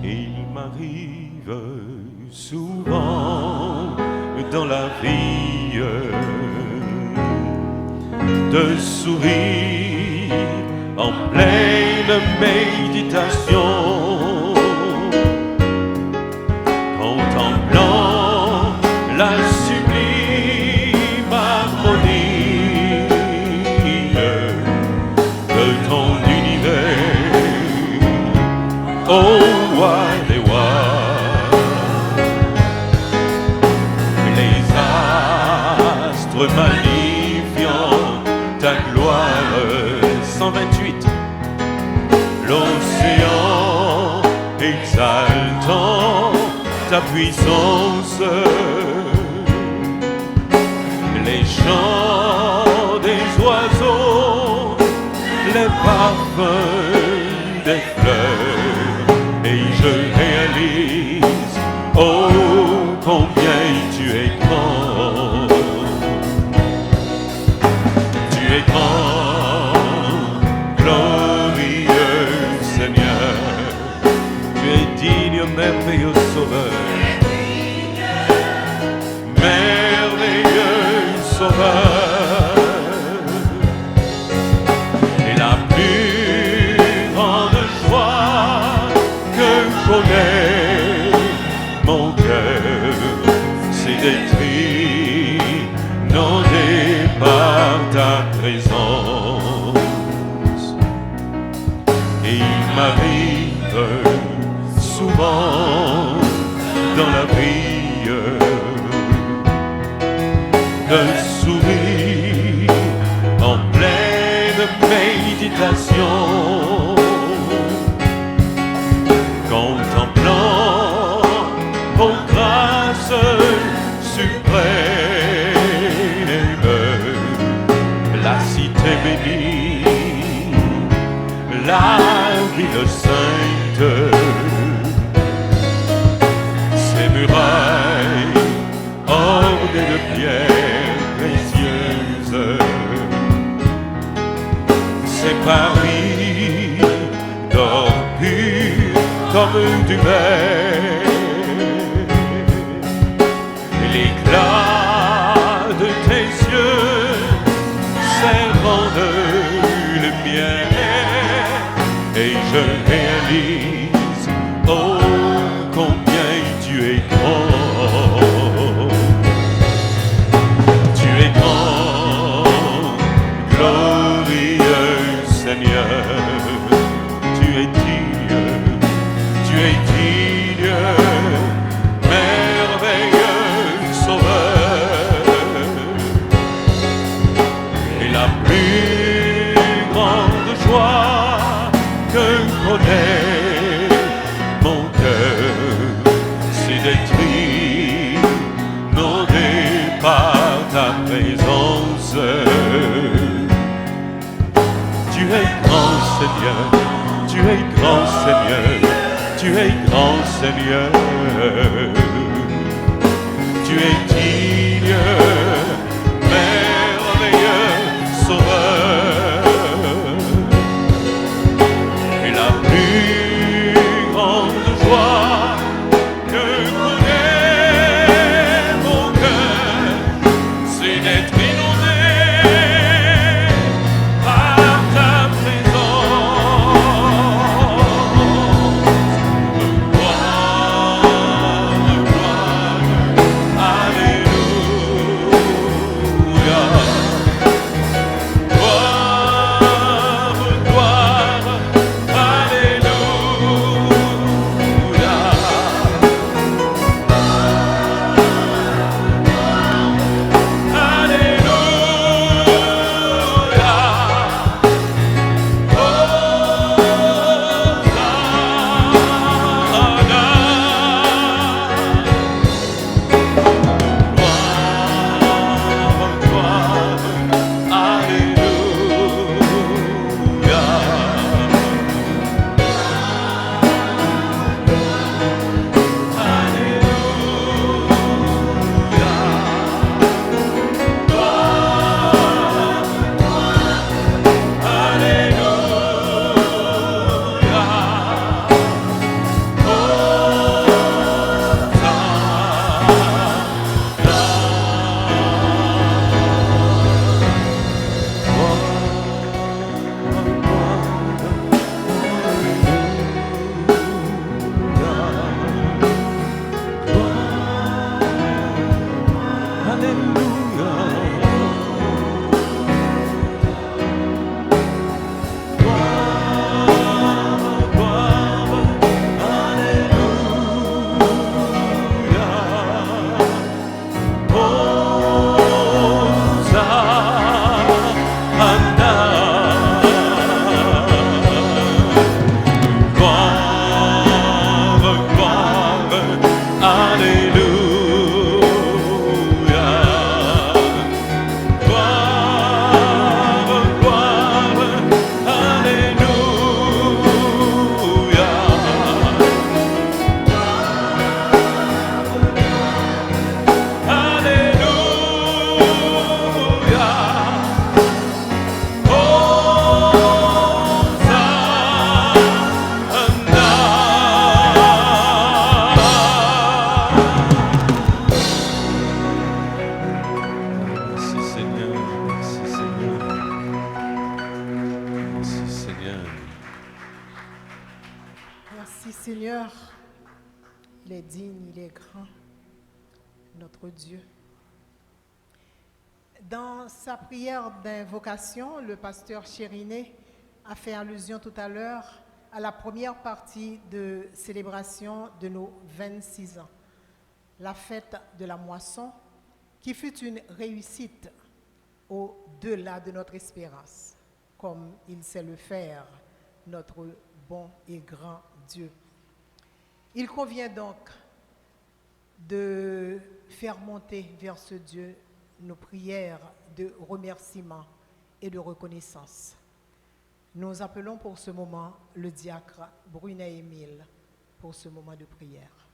Il m'arrive souvent dans la vie de sourire en pleine méditation, contemplant la sublime harmonie de ton univers, ô roi des rois. Les astres magnifiant ta gloire, 128, l'océan exaltant ta puissance, les chants des oiseaux, les parfums des fleurs, et je réalise, oh, combien tu es grand. Tu es grand, glorieux Seigneur. Tu es digne, merveilleux Sauveur. Merveilleux Sauveur. Et la plus grande joie que connaît mon cœur, c'est d'être inondé par ta présence. Et il m'arrive souvent dans la vie de sourire en pleine méditation, contemplant aux grâces suprêmes la cité bénie, la ville sainte, ses murailles ornées de pierres précieuses, ses paris d'or pur comme du verre, l'éclat de tes yeux servant de lumière, et je réalise, oh, combien tu es grand. Tu es grand, glorieux Seigneur. Tu es digne, merveilleux Sauveur. Et la plus grande joie que connaît mon cœur, c'est d'être inondé par ta présence. Tu es grand Seigneur, tu es grand Seigneur, tu es grand Seigneur. Tu es digne, merveilleux Sauveur. Et la plus grande joie que connaît mon cœur, c'est d'être inondé par ta présence. Gloire, gloire, alléluia. Seigneur, il est digne, il est grand, notre Dieu. Dans sa prière d'invocation, le pasteur Chériné a fait allusion tout à l'heure à la première partie de célébration de nos 26 ans, la fête de la moisson, qui fut une réussite au-delà de notre espérance, comme il sait le faire, notre bon et grand Dieu. Il convient donc de faire monter vers ce Dieu nos prières de remerciement et de reconnaissance. Nous appelons pour ce moment le diacre Brunet-Émile pour ce moment de prière.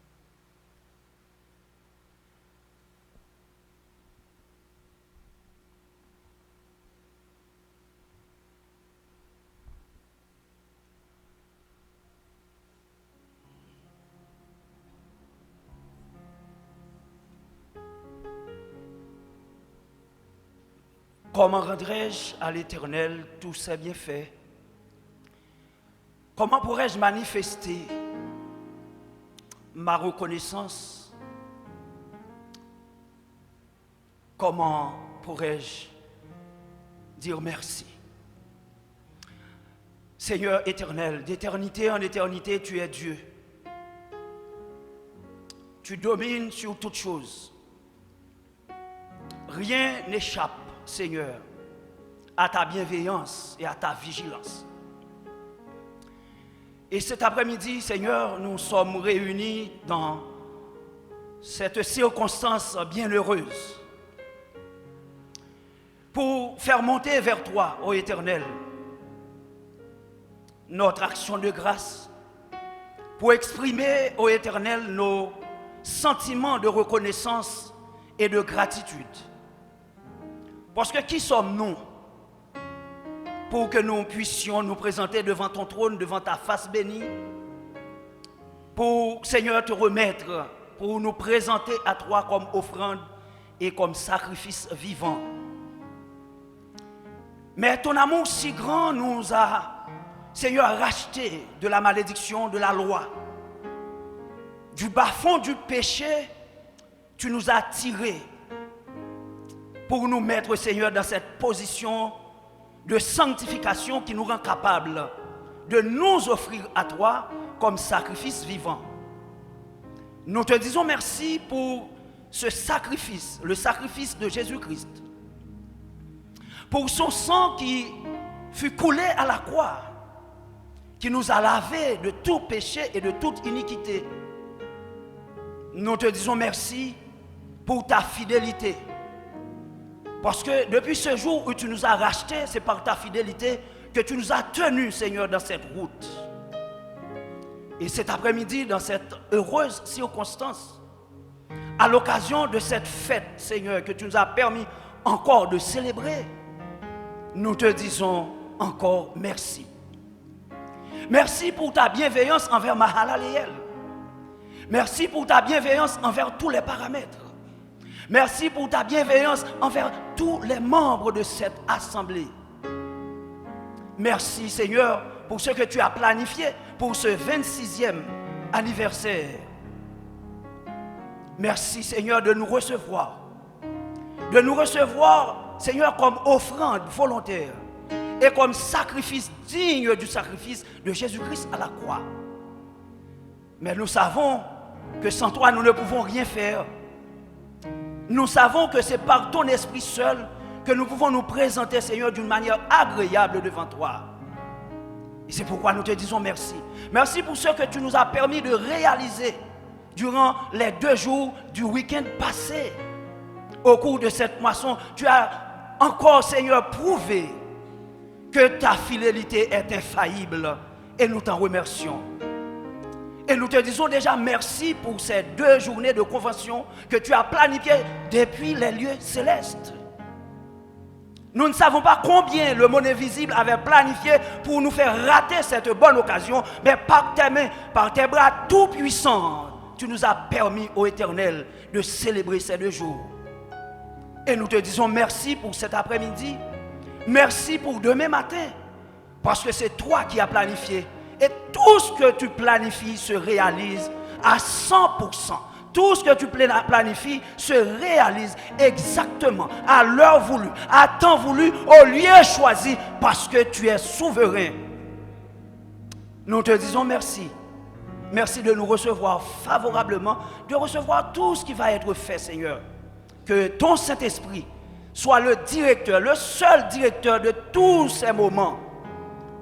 Comment rendrai-je à l'Éternel tous ses bienfaits? Comment pourrais-je manifester ma reconnaissance? Comment pourrais-je dire merci? Seigneur éternel, d'éternité en éternité, tu es Dieu. Tu domines sur toutes choses. Rien n'échappe, Seigneur, à ta bienveillance et à ta vigilance. Et cet après-midi, Seigneur, nous sommes réunis dans cette circonstance bienheureuse pour faire monter vers toi, ô Éternel, notre action de grâce, pour exprimer, ô Éternel, nos sentiments de reconnaissance et de gratitude. Parce que qui sommes-nous pour que nous puissions nous présenter devant ton trône, devant ta face bénie, pour, Seigneur, te remettre, pour nous présenter à toi comme offrande et comme sacrifice vivant. Mais ton amour si grand nous a, Seigneur, racheté de la malédiction de la loi. Du bas-fond du péché, tu nous as tirés pour nous mettre, Seigneur, dans cette position de sanctification qui nous rend capables de nous offrir à toi comme sacrifice vivant. Nous te disons merci pour ce sacrifice, le sacrifice de Jésus-Christ, pour son sang qui fut coulé à la croix, qui nous a lavés de tout péché et de toute iniquité. Nous te disons merci pour ta fidélité. Parce que depuis ce jour où tu nous as rachetés, c'est par ta fidélité que tu nous as tenus, Seigneur, dans cette route. Et cet après-midi, dans cette heureuse circonstance, à l'occasion de cette fête, Seigneur, que tu nous as permis encore de célébrer, nous te disons encore merci. Merci pour ta bienveillance envers Mahalaleel. Merci pour ta bienveillance envers tous les paramètres. Merci pour ta bienveillance envers tous les membres de cette assemblée. Merci Seigneur pour ce que tu as planifié pour ce 26e anniversaire. Merci Seigneur de nous recevoir. de nous recevoir, Seigneur, comme offrande volontaire et comme sacrifice digne du sacrifice de Jésus-Christ à la croix. Mais nous savons que sans toi, nous ne pouvons rien faire. Nous savons que c'est par ton esprit seul que nous pouvons nous présenter, Seigneur, d'une manière agréable devant toi. Et c'est pourquoi nous te disons merci. Merci pour ce que tu nous as permis de réaliser durant les 2 jours du week-end passé. Au cours de cette moisson, tu as encore, Seigneur, prouvé que ta fidélité est infaillible. Et nous t'en remercions. Et nous te disons déjà merci pour ces 2 journées de convention que tu as planifiées depuis les lieux célestes. Nous ne savons pas combien le monde invisible avait planifié pour nous faire rater cette bonne occasion, mais par tes mains, par tes bras tout puissants, tu nous as permis, ô Éternel, de célébrer ces 2 jours. Et nous te disons merci pour cet après-midi, merci pour demain matin, parce que c'est toi qui as planifié. Et tout ce que tu planifies se réalise à 100%. Tout ce que tu planifies se réalise exactement à l'heure voulue, à temps voulu, au lieu choisi, parce que tu es souverain. Nous te disons merci. Merci de nous recevoir favorablement, de recevoir tout ce qui va être fait, Seigneur. Que ton Saint-Esprit soit le directeur, le seul directeur de tous ces moments,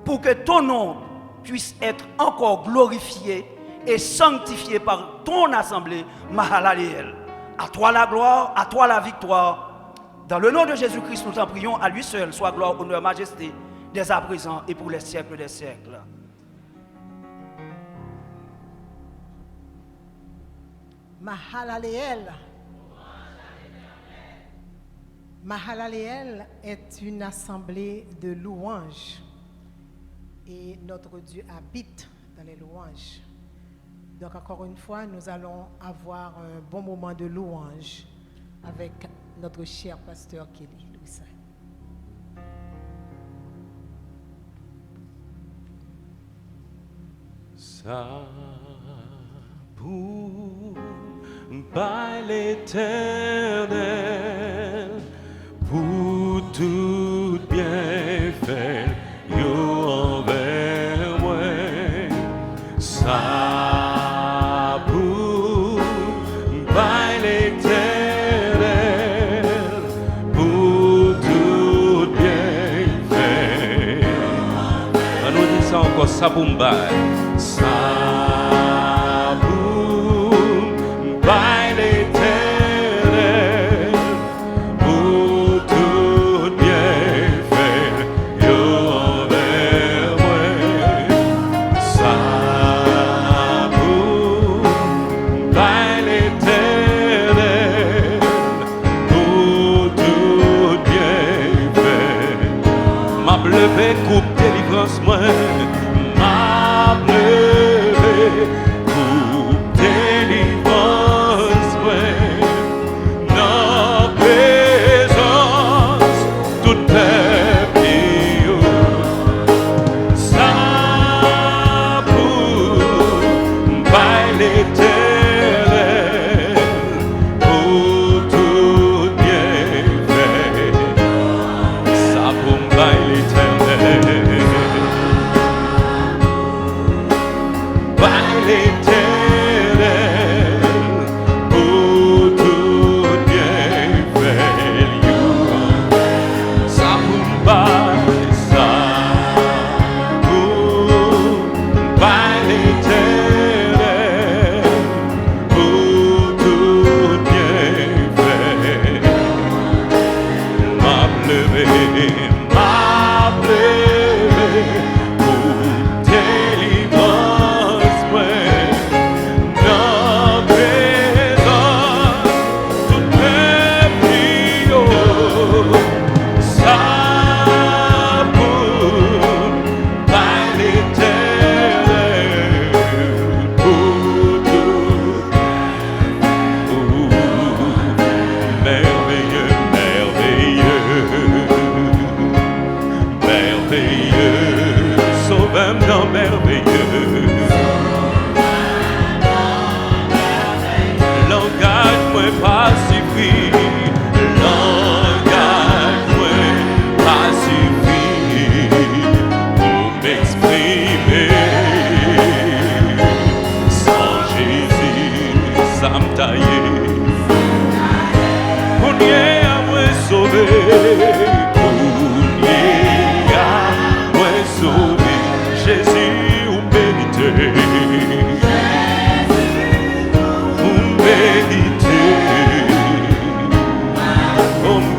pour que ton nom puisse être encore glorifié et sanctifié par ton assemblée, Mahalaleel. À toi la gloire, à toi la victoire. Dans le nom de Jésus-Christ, nous t'en prions, à lui seul, soit gloire, honneur, majesté, dès à présent et pour les siècles des siècles. Mahalaleel. Mahalaleel est une assemblée de louanges. Et notre Dieu habite dans les louanges. Donc encore une fois, nous allons avoir un bon moment de louange avec notre cher pasteur Kelly Louis. Ça pour par l'Éternel, pour tout bienfait, yo envers moi. Ça pour par l'Éternel, pour tout bienfait. On nous dit ça encore, ça pour m'bailler. Levé coupe délivrance moi, m'a levé coupe délivrance moi, dans présence toute peuple, ça pour par l'Éternel, pour tout bienfait, ça pour par l'Éternel.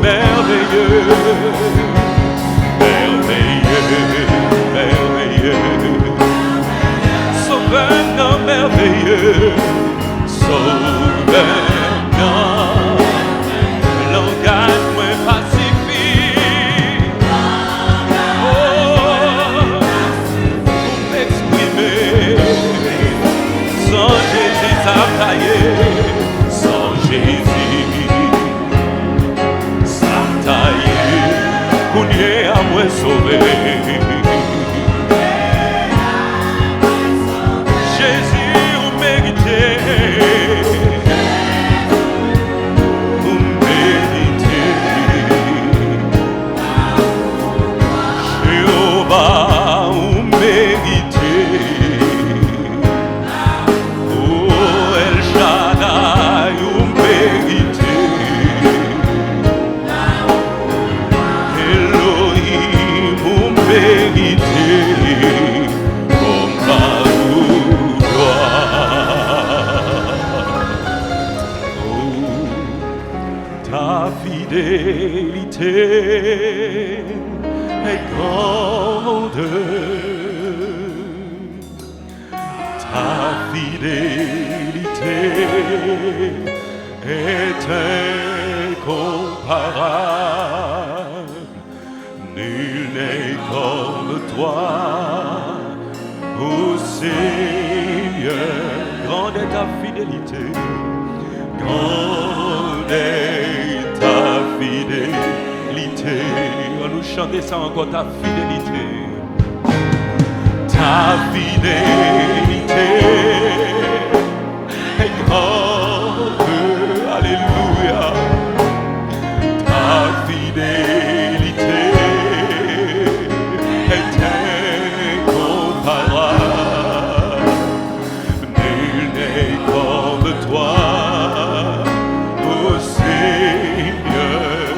merveilleux, merveilleux, merveilleux, sauveur merveilleux, sauveur. Langage moins pacifique, pour m'exprimer, sans Jésus ça taillé, sans Jésus ça taillé, qu'on y est à moi sauvé. Jésus vous méritez. Fidélité est grande, ta fidélité est incomparable, nul n'est comme toi, ô Seigneur. Grande est ta fidélité, grande est ta fidélité. On nous chanter ça encore, ta fidélité. Ta fidélité est grande, alléluia. Ta fidélité est incomparable. Nul n'est comme toi, ô Seigneur.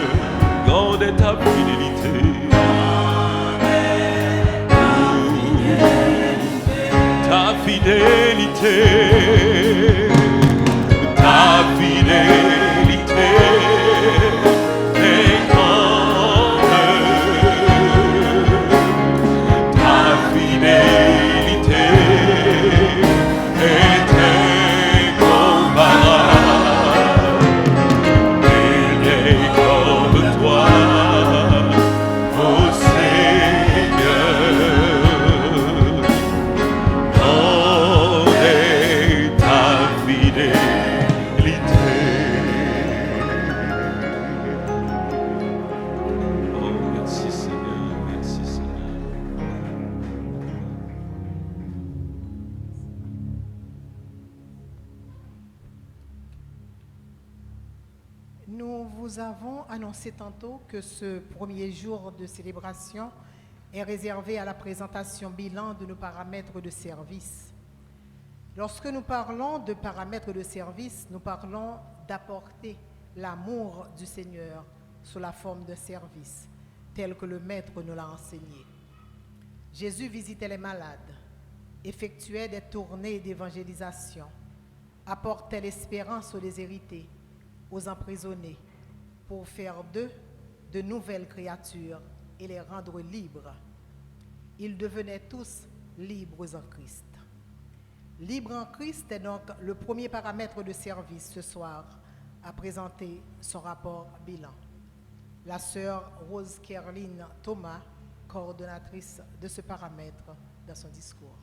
Grande est ta fidélité. Ta fidélité, ta fidélité est grande, ta fidélité est incomparable, nul n'est comme toi, ô Seigneur. Nous vous avons annoncé tantôt que ce premier jour de célébration est réservé à la présentation bilan de nos paramètres de service. Lorsque nous parlons de paramètres de service, nous parlons d'apporter l'amour du Seigneur sous la forme de service, tel que le Maître nous l'a enseigné. Jésus visitait les malades, effectuait des tournées d'évangélisation, apportait l'espérance aux déshérités, aux emprisonnés, pour faire d'eux de nouvelles créatures et les rendre libres. Ils devenaient tous libres en Christ. Libre en Christ est donc le premier paramètre de service ce soir à présenter son rapport bilan. La sœur Rose Kerline Thomas, coordonnatrice de ce paramètre, dans son discours.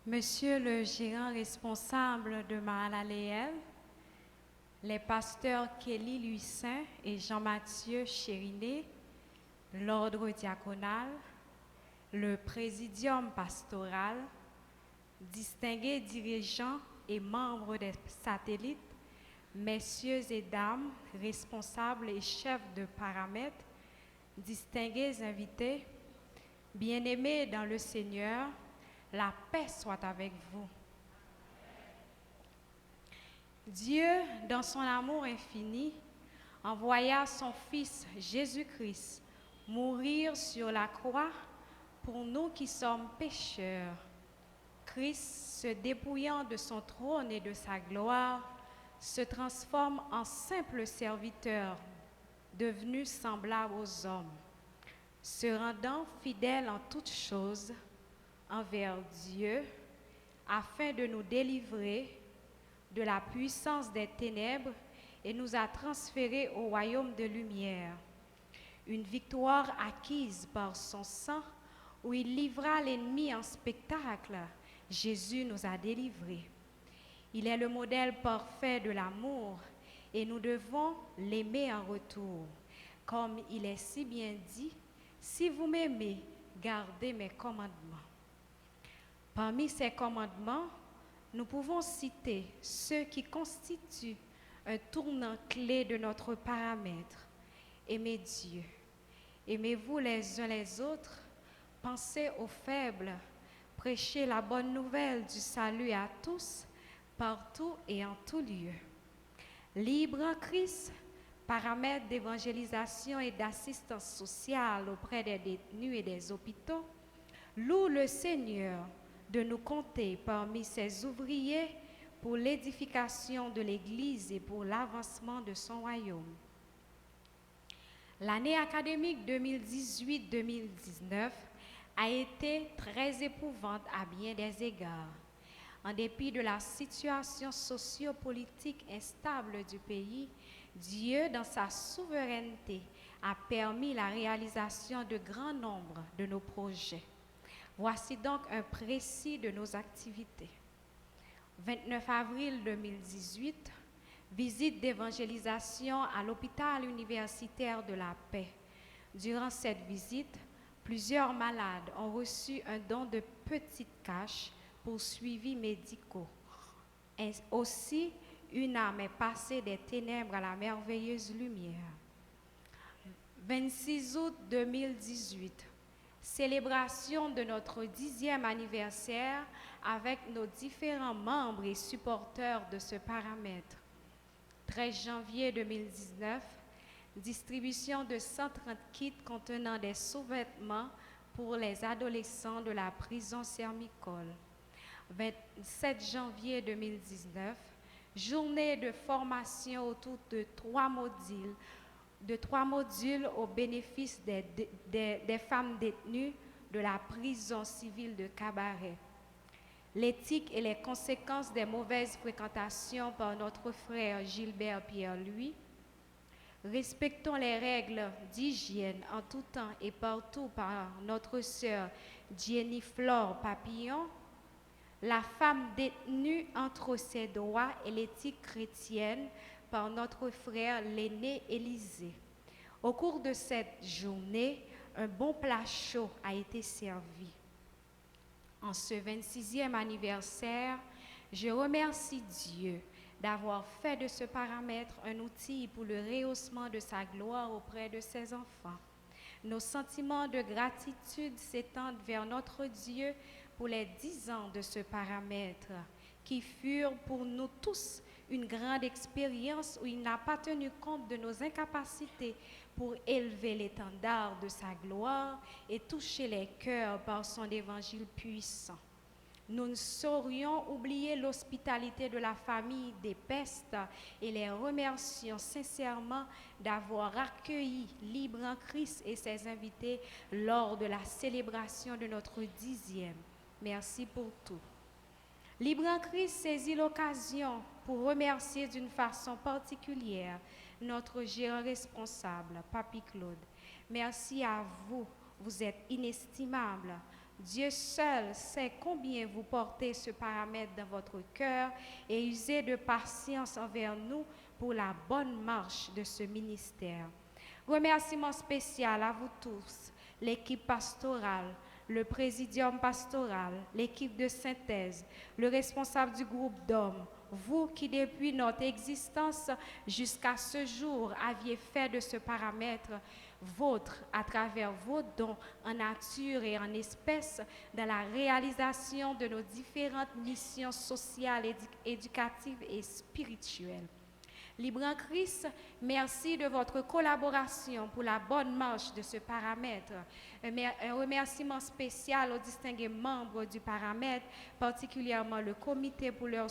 Monsieur le gérant responsable de Mahalaleel, les pasteurs Kelly Louis-Saint et Jean-Mathieu Chériné, l'ordre diaconal, le présidium pastoral, distingués dirigeants et membres des satellites, messieurs et dames, responsables et chefs de paramètres, distingués invités, bien-aimés dans le Seigneur, la paix soit avec vous. Dieu, dans son amour infini, envoya son Fils Jésus-Christ mourir sur la croix pour nous qui sommes pécheurs. Christ, se dépouillant de son trône et de sa gloire, se transforme en simple serviteur, devenu semblable aux hommes, se rendant fidèle en toutes choses envers Dieu, afin de nous délivrer de la puissance des ténèbres et nous a transférés au royaume de lumière. Une victoire acquise par son sang, où il livra l'ennemi en spectacle. Jésus nous a délivrés. Il est le modèle parfait de l'amour et nous devons l'aimer en retour. Comme il est si bien dit, si vous m'aimez, gardez mes commandements. Parmi ces commandements, nous pouvons citer ceux qui constituent un tournant clé de notre paramètre. Aimez Dieu. Aimez-vous les uns les autres. Pensez aux faibles. Prêchez la bonne nouvelle du salut à tous, partout et en tout lieu. Libre en Christ, paramètre d'évangélisation et d'assistance sociale auprès des détenus et des hôpitaux, loue le Seigneur de nous compter parmi ses ouvriers pour l'édification de l'Église et pour l'avancement de son royaume. L'année académique 2018-2019 a été très éprouvante à bien des égards. En dépit de la situation sociopolitique instable du pays, Dieu, dans sa souveraineté, a permis la réalisation de grand nombre de nos projets. Voici donc un précis de nos activités. 29 avril 2018, visite d'évangélisation à l'hôpital universitaire de la Paix. Durant cette visite, plusieurs malades ont reçu un don de petites caches pour suivis médicaux. Et aussi, une âme est passée des ténèbres à la merveilleuse lumière. 26 août 2018, célébration de notre 10e anniversaire avec nos différents membres et supporters de ce paramètre. 13 janvier 2019, distribution de 130 kits contenant des sous-vêtements pour les adolescents de la prison Sermicole. 27 janvier 2019, journée de formation autour de trois modules au bénéfice des femmes détenues de la prison civile de Cabaret. L'éthique et les conséquences des mauvaises fréquentations par notre frère Gilbert Pierre-Louis. Respectons les règles d'hygiène en tout temps et partout par notre sœur Jenny Flore Papillon. La femme détenue entre ses droits et l'éthique chrétienne par notre frère l'aîné Élisée. Au cours de cette journée, un bon plat chaud a été servi. En ce 26e anniversaire, je remercie Dieu d'avoir fait de ce paramètre un outil pour le rehaussement de sa gloire auprès de ses enfants. Nos sentiments de gratitude s'étendent vers notre Dieu pour les 10 ans de ce paramètre, qui furent pour nous tous une grande expérience où il n'a pas tenu compte de nos incapacités pour élever l'étendard de sa gloire et toucher les cœurs par son évangile puissant. Nous ne saurions oublier l'hospitalité de la famille des Pestes et les remercions sincèrement d'avoir accueilli Libre en Christ et ses invités lors de la célébration de notre 10e. Merci pour tout. Libre en Christ saisit l'occasion pour remercier d'une façon particulière notre gérant responsable, Papy Claude. Merci à vous, vous êtes inestimable. Dieu seul sait combien vous portez ce paramètre dans votre cœur et usez de patience envers nous pour la bonne marche de ce ministère. Remerciement spécial à vous tous, l'équipe pastorale, le présidium pastoral, l'équipe de synthèse, le responsable du groupe d'hommes, vous qui depuis notre existence jusqu'à ce jour aviez fait de ce paramètre vôtre à travers vos dons en nature et en espèces dans la réalisation de nos différentes missions sociales, éducatives et spirituelles. Libre en Christ, merci de votre collaboration pour la bonne marche de ce paramètre. Un remerciement spécial aux distingués membres du paramètre, particulièrement le comité pour leur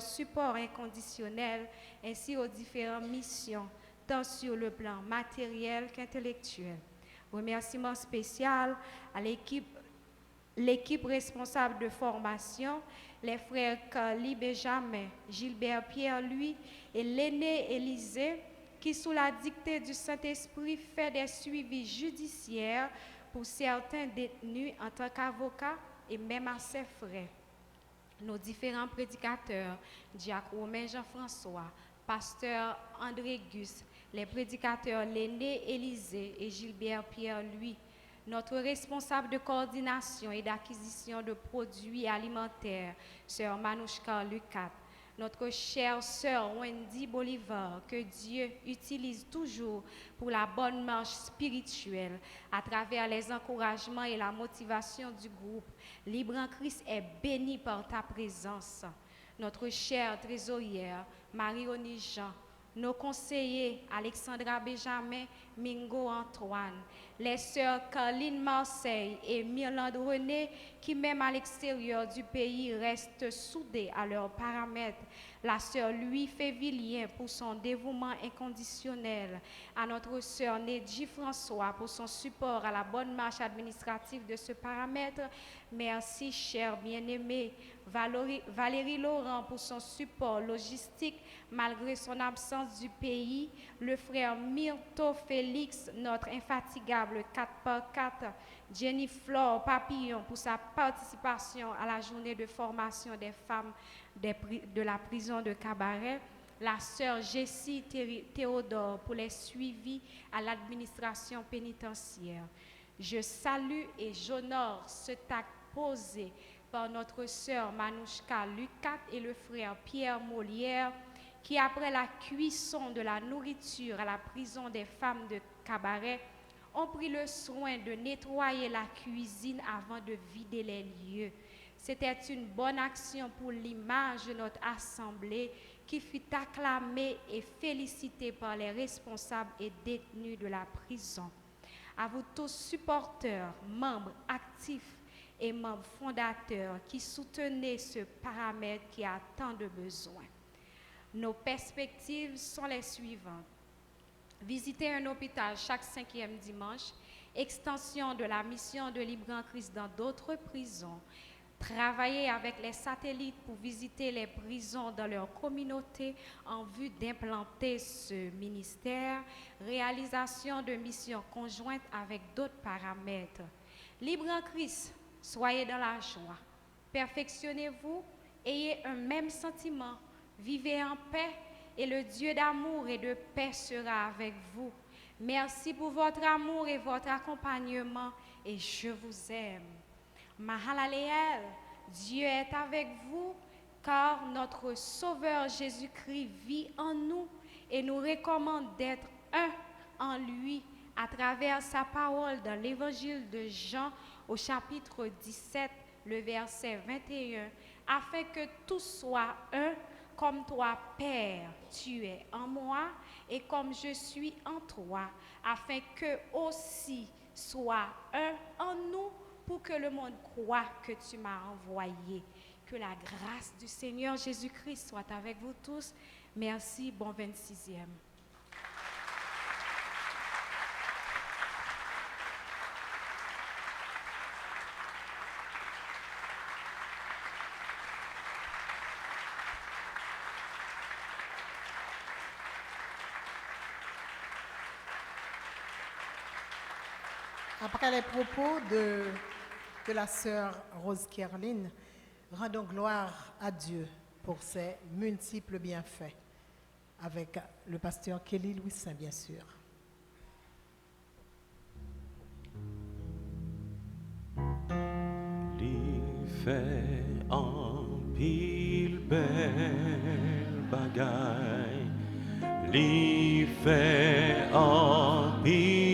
support inconditionnel, ainsi aux différentes missions, tant sur le plan matériel qu'intellectuel. Remerciement spécial à l'équipe responsable de formation, les frères Carly Benjamin, Gilbert Pierre-Louis et l'aîné Élisée, qui sous la dictée du Saint-Esprit fait des suivis judiciaires pour certains détenus en tant qu'avocats et même à ses frais. Nos différents prédicateurs, Diacre Romain Jean-François, pasteur André Gus, les prédicateurs l'aîné Élisée et Gilbert Pierre-Louis, notre responsable de coordination et d'acquisition de produits alimentaires, sœur Manouchka Lucat, notre chère sœur Wendy Bolivar, que Dieu utilise toujours pour la bonne marche spirituelle à travers les encouragements et la motivation du groupe. Libre en Christ est béni par ta présence. Notre chère trésorière, Marie-Oni Jean, nos conseillers Alexandra Benjamin, Mingo Antoine, les sœurs Caroline Marseille et Myrlande René, qui même à l'extérieur du pays restent soudées à leurs paramètres, la sœur Louis Févillien pour son dévouement inconditionnel, à notre sœur Nedji François pour son support à la bonne marche administrative de ce paramètre. Merci, chère bien-aimée. Valérie Laurent pour son support logistique malgré son absence du pays, le frère Myrto Félix, notre infatigable 4x4, Jenny Flore Papillon pour sa participation à la journée de formation des femmes de la prison de Cabaret, la sœur Jessie Théodore pour les suivis à l'administration pénitentiaire. Je salue et j'honore ce acte posé par notre sœur Manouchka Lucat et le frère Pierre Molière, qui après la cuisson de la nourriture à la prison des femmes de Cabaret, ont pris le soin de nettoyer la cuisine avant de vider les lieux. C'était une bonne action pour l'image de notre assemblée qui fut acclamée et félicitée par les responsables et détenus de la prison. À vous tous supporters, membres actifs et membres fondateurs qui soutenez ce paramètre qui a tant de besoins. Nos perspectives sont les suivantes. Visiter un hôpital chaque 5e dimanche, extension de la mission de Libre en Christ dans d'autres prisons, travailler avec les satellites pour visiter les prisons dans leur communauté en vue d'implanter ce ministère, réalisation de missions conjointes avec d'autres paramètres. Libre en Christ, soyez dans la joie, perfectionnez-vous, ayez un même sentiment, vivez en paix et le Dieu d'amour et de paix sera avec vous. Merci pour votre amour et votre accompagnement et je vous aime. Mahalaleel, Dieu est avec vous car notre Sauveur Jésus-Christ vit en nous et nous recommande d'être un en lui à travers sa parole dans l'évangile de Jean au chapitre 17, le verset 21, afin que tous soient un, comme toi, Père, tu es en moi, et comme je suis en toi, afin que aussi soient un en nous, pour que le monde croie que tu m'as envoyé. Que la grâce du Seigneur Jésus-Christ soit avec vous tous. Merci, bon 26e. Après les propos de la sœur Rose Kerline, rendons gloire à Dieu pour ses multiples bienfaits, avec le pasteur Kelly Louis Saint, bien sûr. Li fait en pile belle bagaille, li fait en pile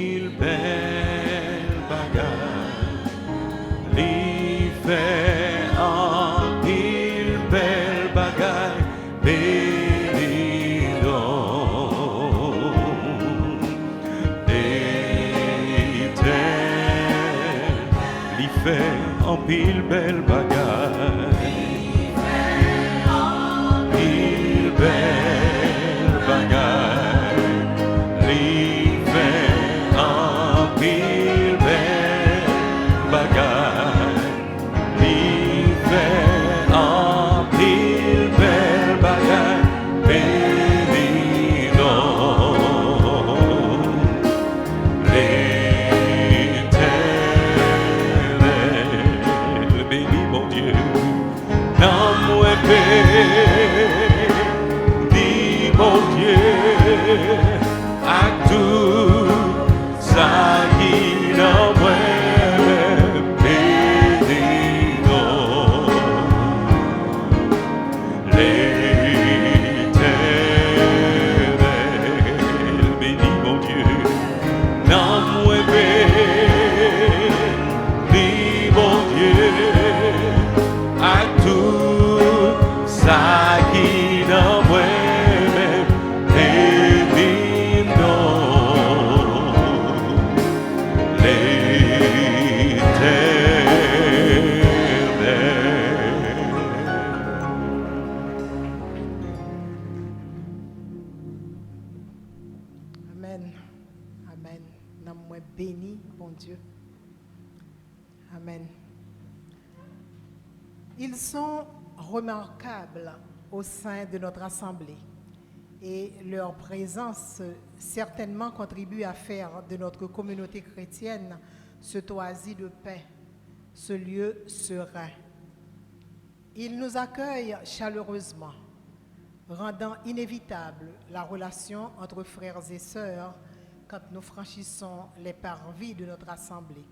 L'éternel, il fait en pile belle bagaille. Pile belle bagaille. Il fait en pile belle bagaille. Il fait en pile belle bagaille. Béni donc l'Éternel, béni mon Dieu, dans moi béni mon Dieu, à tout ça qui dans moi béni donc l'Éternel, béni mon Dieu, dans moi béni mon Dieu, à tout ça qui dans moi béni donc Amen. Amen. Nom moi béni, bon Dieu. Amen. Ils sont remarquables au sein de notre assemblée et leur présence certainement contribue à faire de notre communauté chrétienne ce toisi de paix, ce lieu serein. Ils nous accueillent chaleureusement, rendant inévitable la relation entre frères et sœurs quand nous franchissons les parvis de notre assemblée,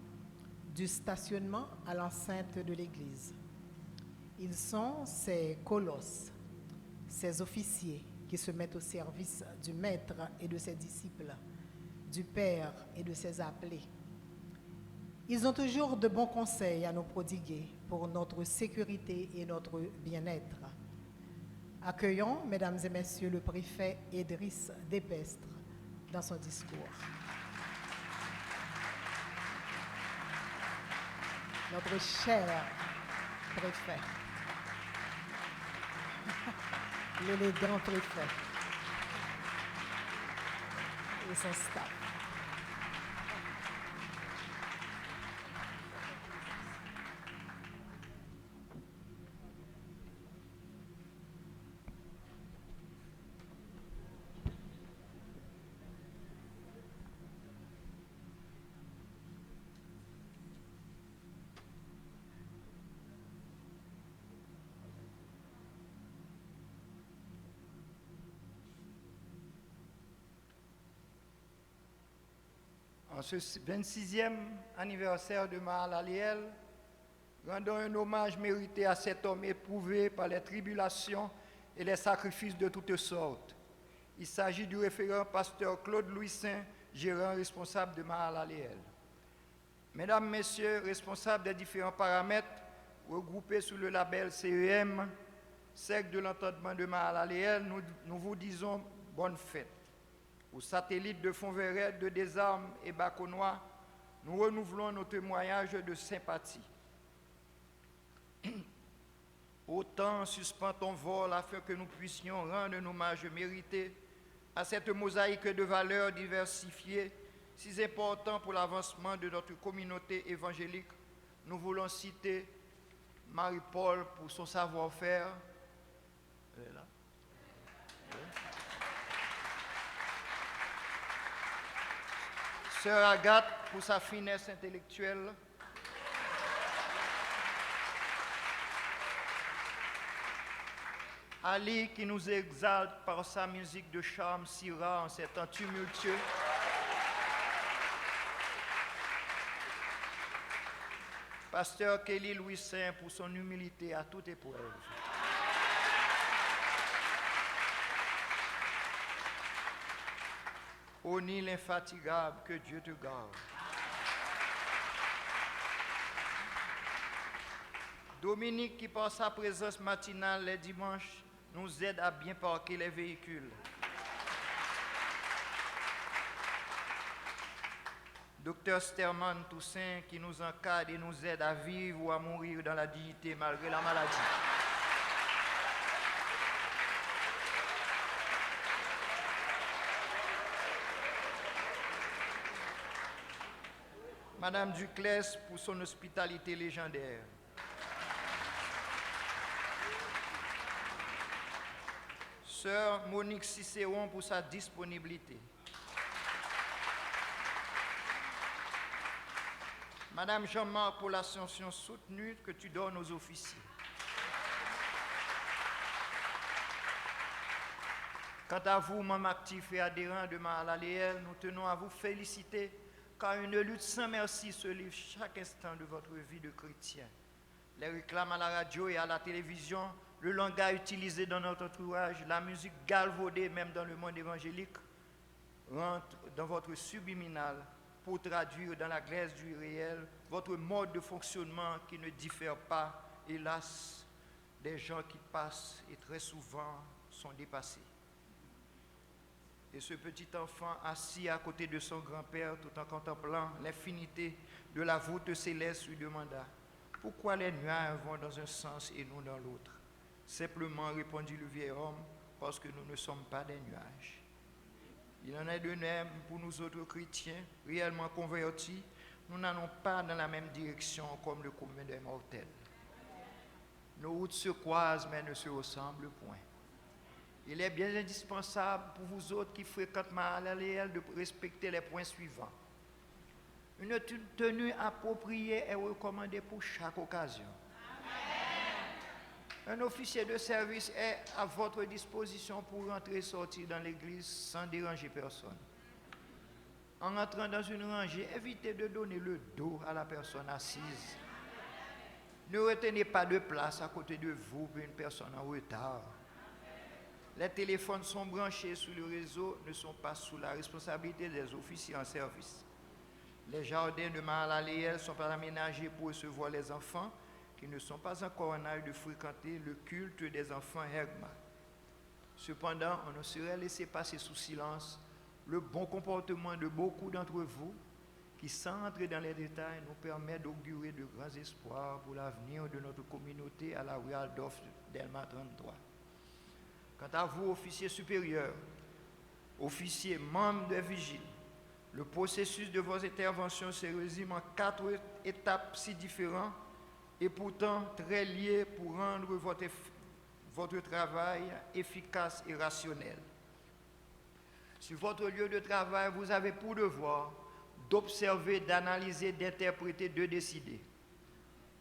du stationnement à l'enceinte de l'église. Ils sont ces colosses, ces officiers qui se mettent au service du Maître et de ses disciples, du Père et de ses appelés. Ils ont toujours de bons conseils à nous prodiguer pour notre sécurité et notre bien-être. Accueillons, mesdames et messieurs, le préfet Idriss Dépestre dans son discours. Notre cher préfet, l'élégant préfet et son staff. En ce 26e anniversaire de Mahalaliel, rendons un hommage mérité à cet homme éprouvé par les tribulations et les sacrifices de toutes sortes. Il s'agit du référent pasteur Claude Louis Saint, gérant responsable de Mahalaliel. Mesdames, Messieurs, responsables des différents paramètres regroupés sous le label CEM, Cercle de l'entendement de Mahalaliel, nous vous disons bonne fête. Aux satellites de Fonverret, de Desarmes et Baconnois, nous renouvelons nos témoignages de sympathie. Autant suspend ton vol afin que nous puissions rendre un hommage mérité à cette mosaïque de valeurs diversifiées, si important pour l'avancement de notre communauté évangélique. Nous voulons citer Marie-Paul pour son savoir-faire. Elle est là. Sœur Agathe pour sa finesse intellectuelle. Ali qui nous exalte par sa musique de charme si rare en ces temps tumultueux. Pasteur Kelly Louis Saint pour son humilité à toute épreuve. O'Neill infatigable, que Dieu te garde. Dominique qui par sa présence matinale les dimanches nous aide à bien parquer les véhicules. Docteur Sterman Toussaint, qui nous encadre et nous aide à vivre ou à mourir dans la dignité malgré la maladie. Madame Duclès pour son hospitalité légendaire. Sœur Monique Cicéron pour sa disponibilité. Madame Jean-Marc pour l'ascension soutenue que tu donnes aux officiers. Quant à vous, membres actifs et adhérents de Mahalaléel, nous tenons à vous féliciter car une lutte sans merci se livre chaque instant de votre vie de chrétien. Les réclames à la radio et à la télévision, le langage utilisé dans notre entourage, la musique galvaudée même dans le monde évangélique, rentrent dans votre subliminal pour traduire dans la glace du réel votre mode de fonctionnement qui ne diffère pas, hélas, des gens qui passent et très souvent sont dépassés. Et ce petit enfant assis à côté de son grand-père tout en contemplant l'infinité de la voûte céleste lui demanda « Pourquoi les nuages vont dans un sens et nous dans l'autre ?» Simplement répondit le vieil homme « Parce que nous ne sommes pas des nuages. » Il en est de même pour nous autres chrétiens, réellement convertis, nous n'allons pas dans la même direction comme le commun des mortels. Nos routes se croisent mais ne se ressemblent point. Il est bien indispensable pour vous autres qui fréquentent Mahalaléel de respecter les points suivants. Une tenue appropriée est recommandée pour chaque occasion. Un officier de service est à votre disposition pour rentrer et sortir dans l'église sans déranger personne. En entrant dans une rangée, évitez de donner le dos à la personne assise. Ne retenez pas de place à côté de vous pour une personne en retard. Les téléphones sont branchés sur le réseau, ne sont pas sous la responsabilité des officiers en service. Les jardins de Mahalaléel sont aménagés pour recevoir les enfants qui ne sont pas encore en âge de fréquenter le culte des enfants Hergma. Cependant, on ne saurait laisser passer sous silence le bon comportement de beaucoup d'entre vous qui, sans entrer dans les détails, nous permet d'augurer de grands espoirs pour l'avenir de notre communauté à la rue Adolphe Delma 33. Quant à vous, officiers supérieurs, officiers membres des vigiles, le processus de vos interventions se résume en 4 étapes si différentes et pourtant très liées pour rendre votre travail efficace et rationnel. Sur votre lieu de travail, vous avez pour devoir d'observer, d'analyser, d'interpréter, de décider.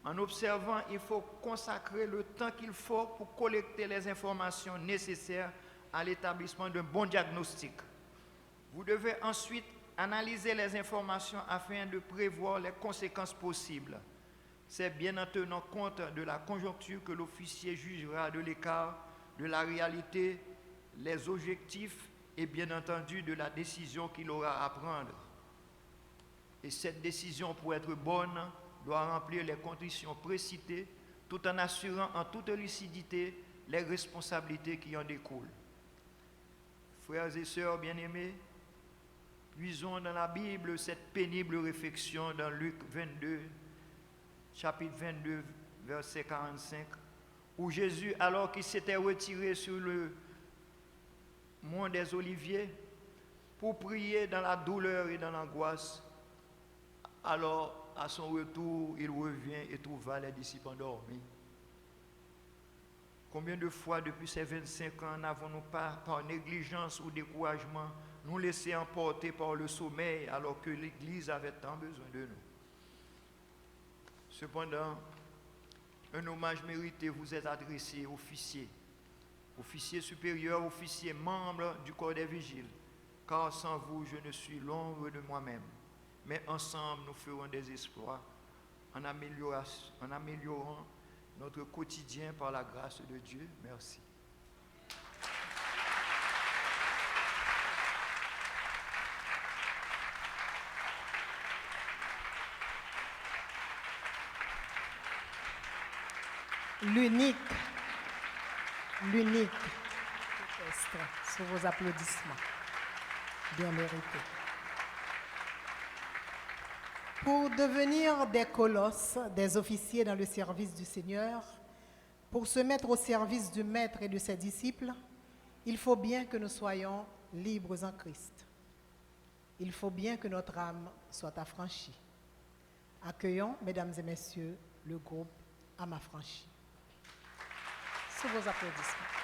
En observant, il faut consacrer le temps qu'il faut pour collecter les informations nécessaires à l'établissement d'un bon diagnostic. Vous devez ensuite analyser les informations afin de prévoir les conséquences possibles. C'est bien en tenant compte de la conjoncture que l'officier jugera de l'écart, de la réalité, les objectifs et bien entendu de la décision qu'il aura à prendre. Et cette décision, pour être bonne, doit remplir les conditions précitées tout en assurant en toute lucidité les responsabilités qui en découlent. Frères et sœurs bien-aimés, puisons dans la Bible cette pénible réflexion dans Luc 22, chapitre 22, verset 45, où Jésus, alors qu'il s'était retiré sur le mont des Oliviers pour prier dans la douleur et dans l'angoisse, alors à son retour, il revient et trouva les disciples endormis. Combien de fois depuis ces 25 ans n'avons-nous pas, par négligence ou découragement, nous laissé emporter par le sommeil alors que l'Église avait tant besoin de nous? Cependant, un hommage mérité vous est adressé, officiers, officiers supérieurs, officiers membres du corps des vigiles, car sans vous, je ne suis l'ombre de moi-même. Mais ensemble, nous ferons des exploits en améliorant notre quotidien par la grâce de Dieu. Merci. L'unique orchestre sur vos applaudissements bien mérités. Pour devenir des colosses, des officiers dans le service du Seigneur, pour se mettre au service du Maître et de ses disciples, il faut bien que nous soyons libres en Christ. Il faut bien que notre âme soit affranchie. Accueillons, mesdames et messieurs, le groupe Âme affranchie. Sous vos applaudissements.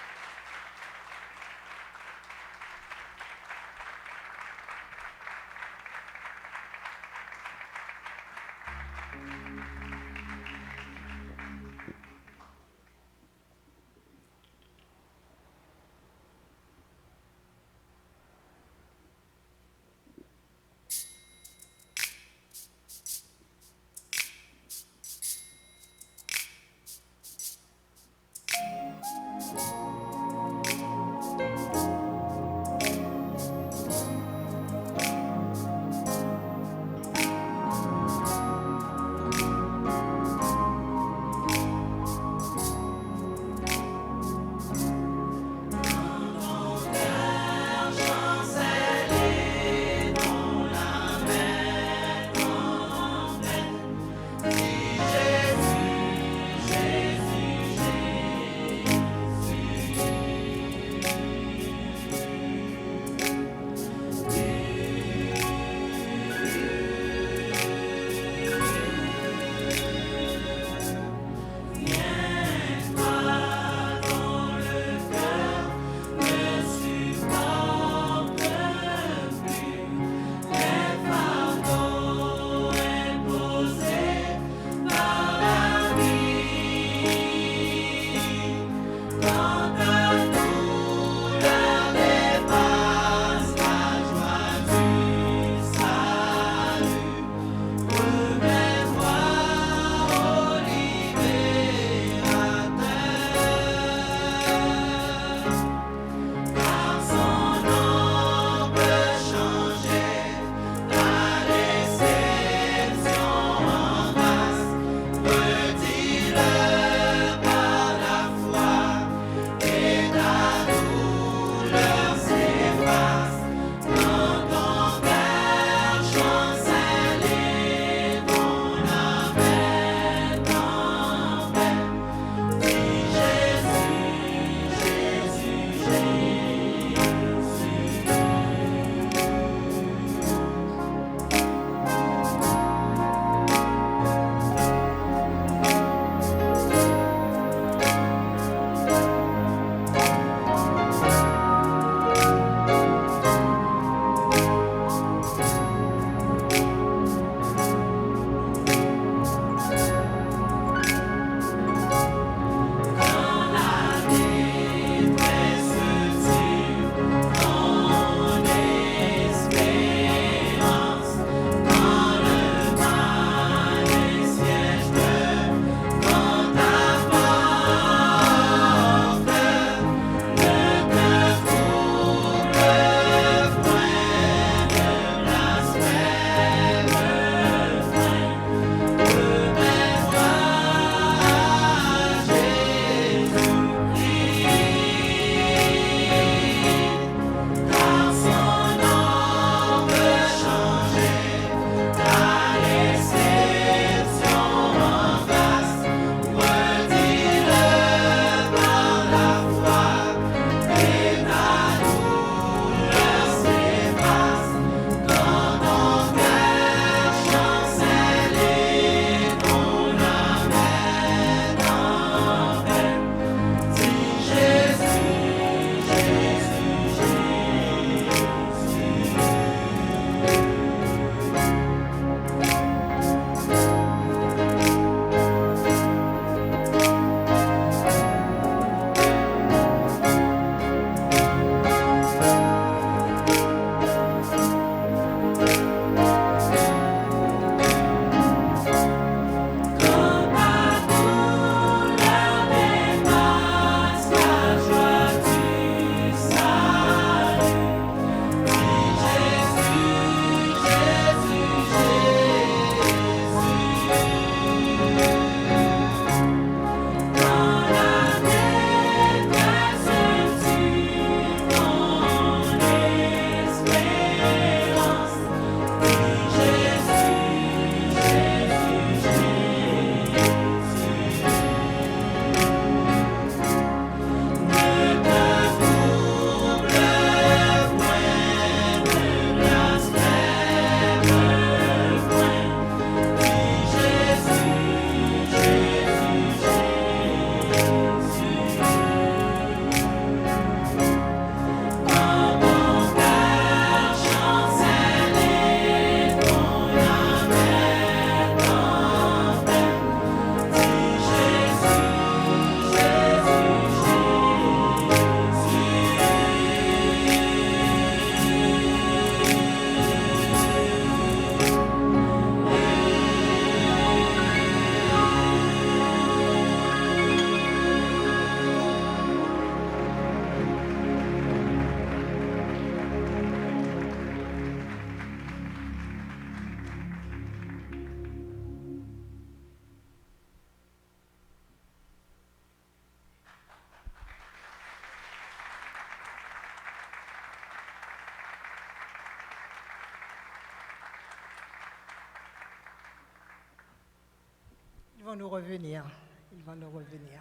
vont nous revenir. Ils vont nous revenir.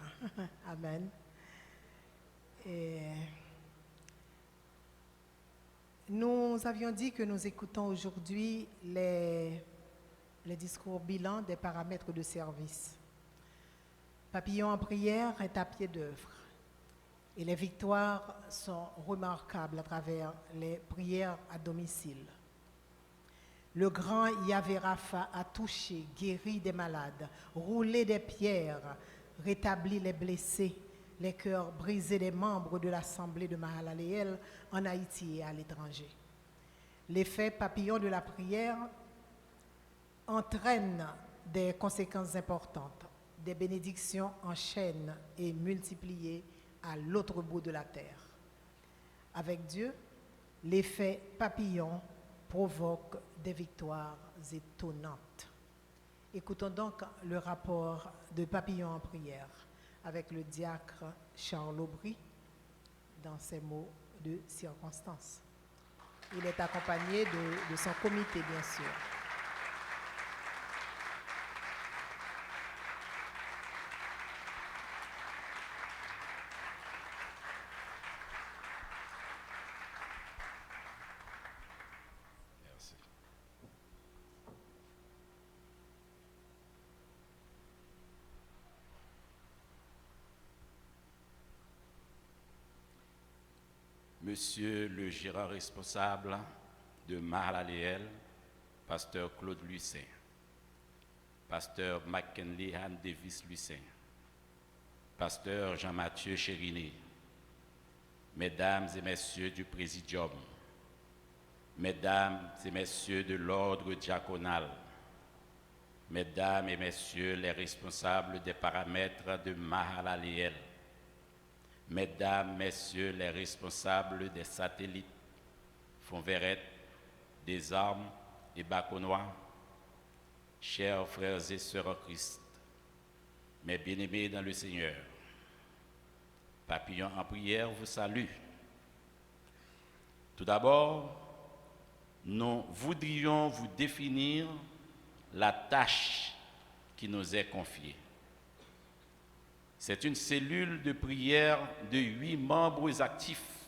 Amen. Et nous avions dit que nous écoutons aujourd'hui les discours bilan des paramètres de service. Papillon en prière est à pied d'œuvre et les victoires sont remarquables à travers les prières à domicile. Le grand Yahvé Rapha a touché, guéri des malades, roulé des pierres, rétabli les blessés, les cœurs brisés des membres de l'Assemblée de Mahalaleel en Haïti et à l'étranger. L'effet papillon de la prière entraîne des conséquences importantes, des bénédictions en chaîne et multipliées à l'autre bout de la terre. Avec Dieu, l'effet papillon provoque des victoires étonnantes. Écoutons donc le rapport de Papillon en prière avec le diacre Charles Aubry dans ses mots de circonstance. Il est accompagné de son comité, bien sûr. Merci. Monsieur le gérant responsable de Mahalaleel, pasteur Claude Lucin, pasteur McKinley Anne Davis Lucin, pasteur Jean-Mathieu Chériné, mesdames et messieurs du Présidium, mesdames et messieurs de l'ordre diaconal, mesdames et messieurs les responsables des paramètres de Mahalaleel, mesdames, messieurs les responsables des satellites, Fonverette, des Armes et Baconois, chers frères et sœurs en Christ, mes bien-aimés dans le Seigneur, Papillon en prière vous salue. Tout d'abord, nous voudrions vous définir la tâche qui nous est confiée. C'est une cellule de prière de 8 membres actifs,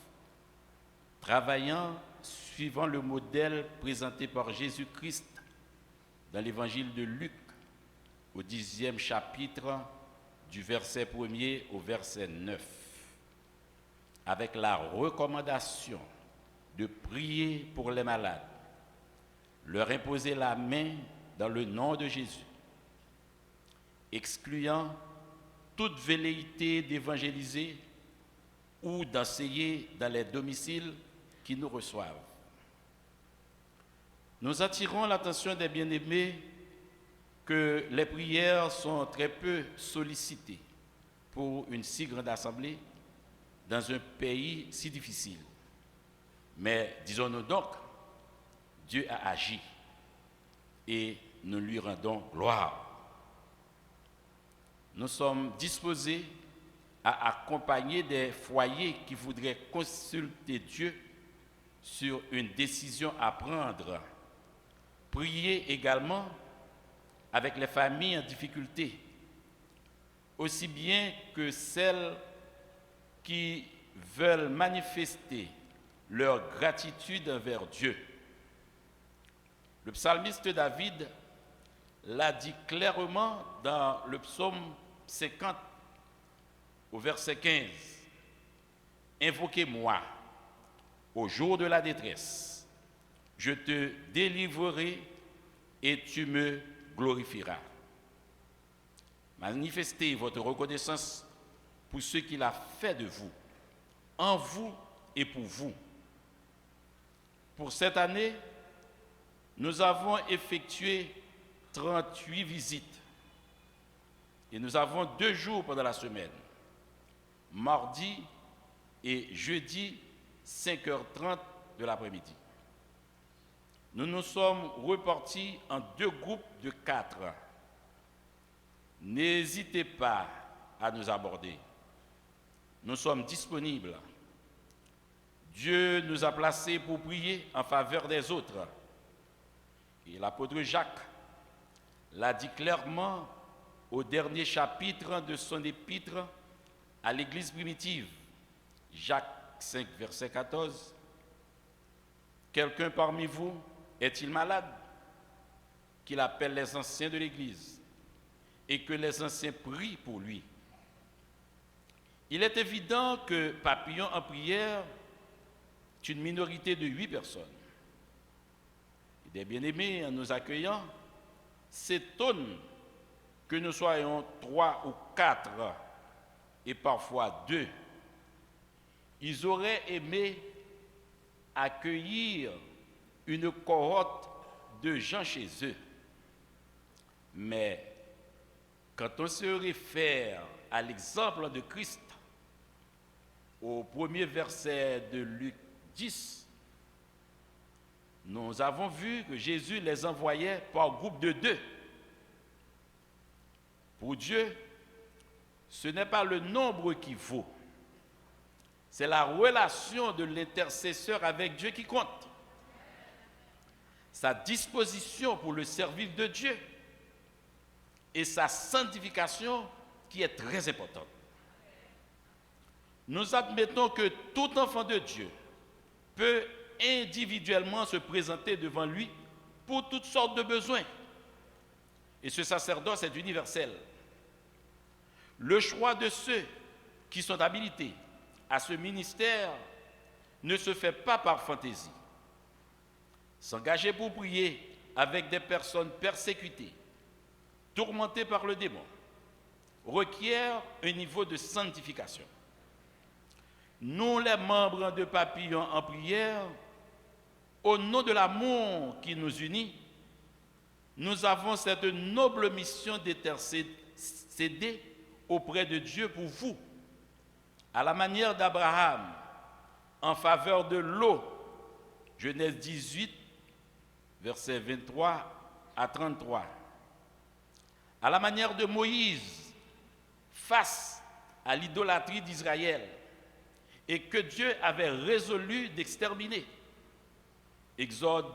travaillant suivant le modèle présenté par Jésus-Christ dans l'évangile de Luc, au 10e chapitre, du verset 1er au verset 9, avec la recommandation de prier pour les malades, leur imposer la main dans le nom de Jésus, excluant toute velléité d'évangéliser ou d'enseigner dans les domiciles qui nous reçoivent. Nous attirons l'attention des bien-aimés que les prières sont très peu sollicitées pour une si grande assemblée dans un pays si difficile. Mais disons-nous donc, Dieu a agi et nous lui rendons gloire. Nous sommes disposés à accompagner des foyers qui voudraient consulter Dieu sur une décision à prendre. Prier également avec les familles en difficulté, aussi bien que celles qui veulent manifester leur gratitude envers Dieu. Le psalmiste David l'a dit clairement dans le psaume 50, au verset 15. « Invoquez-moi au jour de la détresse, je te délivrerai et tu me glorifieras. » Manifestez votre reconnaissance pour ce qu'il a fait de vous, en vous et pour vous. Pour cette année, nous avons effectué 38 visites et nous avons 2 jours pendant la semaine, mardi et jeudi 5h30 de l'après-midi. Nous nous sommes repartis en 2 groupes de 4. N'hésitez pas à nous aborder. Nous sommes disponibles. Dieu nous a placés pour prier en faveur des autres. Et l'apôtre Jacques l'a dit clairement au dernier chapitre de son épître à l'Église primitive, Jacques 5, verset 14. Quelqu'un parmi vous est-il malade? Qu'il appelle les anciens de l'Église et que les anciens prient pour lui. Il est évident que Papillon en prière est une minorité de 8 personnes. Et des bien-aimés, en nous accueillant, s'étonnent que nous soyons 3 ou 4 et parfois 2. Ils auraient aimé accueillir une cohorte de gens chez eux. Mais quand on se réfère à l'exemple de Christ, au premier verset de Luc 10, nous avons vu que Jésus les envoyait par groupe de 2. Pour Dieu, ce n'est pas le nombre qui vaut, c'est la relation de l'intercesseur avec Dieu qui compte. Sa disposition pour le service de Dieu et sa sanctification qui est très importante. Nous admettons que tout enfant de Dieu peut individuellement se présenter devant lui pour toutes sortes de besoins. Et ce sacerdoce est universel. Le choix de ceux qui sont habilités à ce ministère ne se fait pas par fantaisie. S'engager pour prier avec des personnes persécutées, tourmentées par le démon, requiert un niveau de sanctification. Nous, les membres de Papillon en prière, au nom de l'amour qui nous unit, nous avons cette noble mission d'intercéder auprès de Dieu pour vous, à la manière d'Abraham, en faveur de l'eau. Genèse 18, versets 23 à 33. À la manière de Moïse, face à l'idolâtrie d'Israël, et que Dieu avait résolu d'exterminer. Exode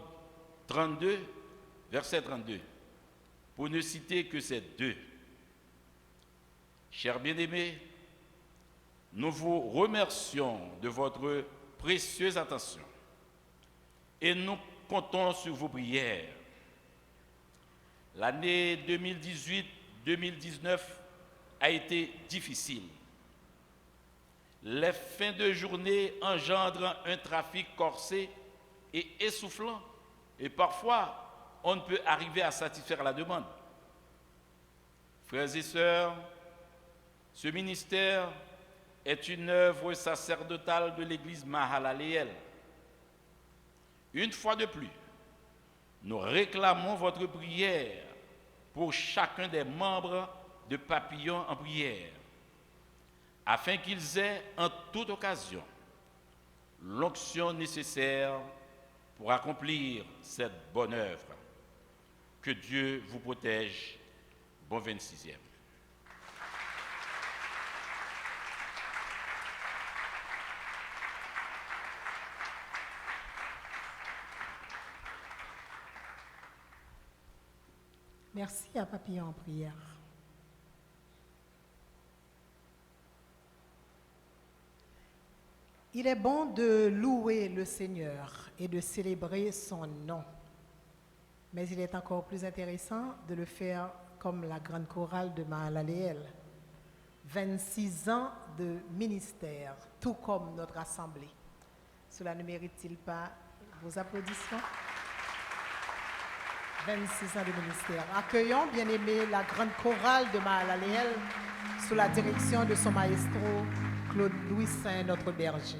32, verset 32, pour ne citer que ces 2. Chers bien-aimés, nous vous remercions de votre précieuse attention et nous comptons sur vos prières. L'année 2018-2019 a été difficile. Les fins de journée engendrent un trafic corsé et essoufflant, et parfois on ne peut arriver à satisfaire la demande. Frères et sœurs, ce ministère est une œuvre sacerdotale de l'Église Mahalaleel. Une fois de plus, nous réclamons votre prière pour chacun des membres de Papillon en prière, afin qu'ils aient en toute occasion l'onction nécessaire pour accomplir cette bonne œuvre. Que Dieu vous protège. Bon 26e. Merci à Papillon en prière. Il est bon de louer le Seigneur et de célébrer son nom. Mais il est encore plus intéressant de le faire comme la grande chorale de Mahalaleel. 26 ans de ministère, tout comme notre assemblée. Cela ne mérite-t-il pas vos applaudissements? 26 ans de ministère. Accueillons, bien-aimés, la grande chorale de Mahalaleel sous la direction de son maestro Claude Louis Saint, notre berger.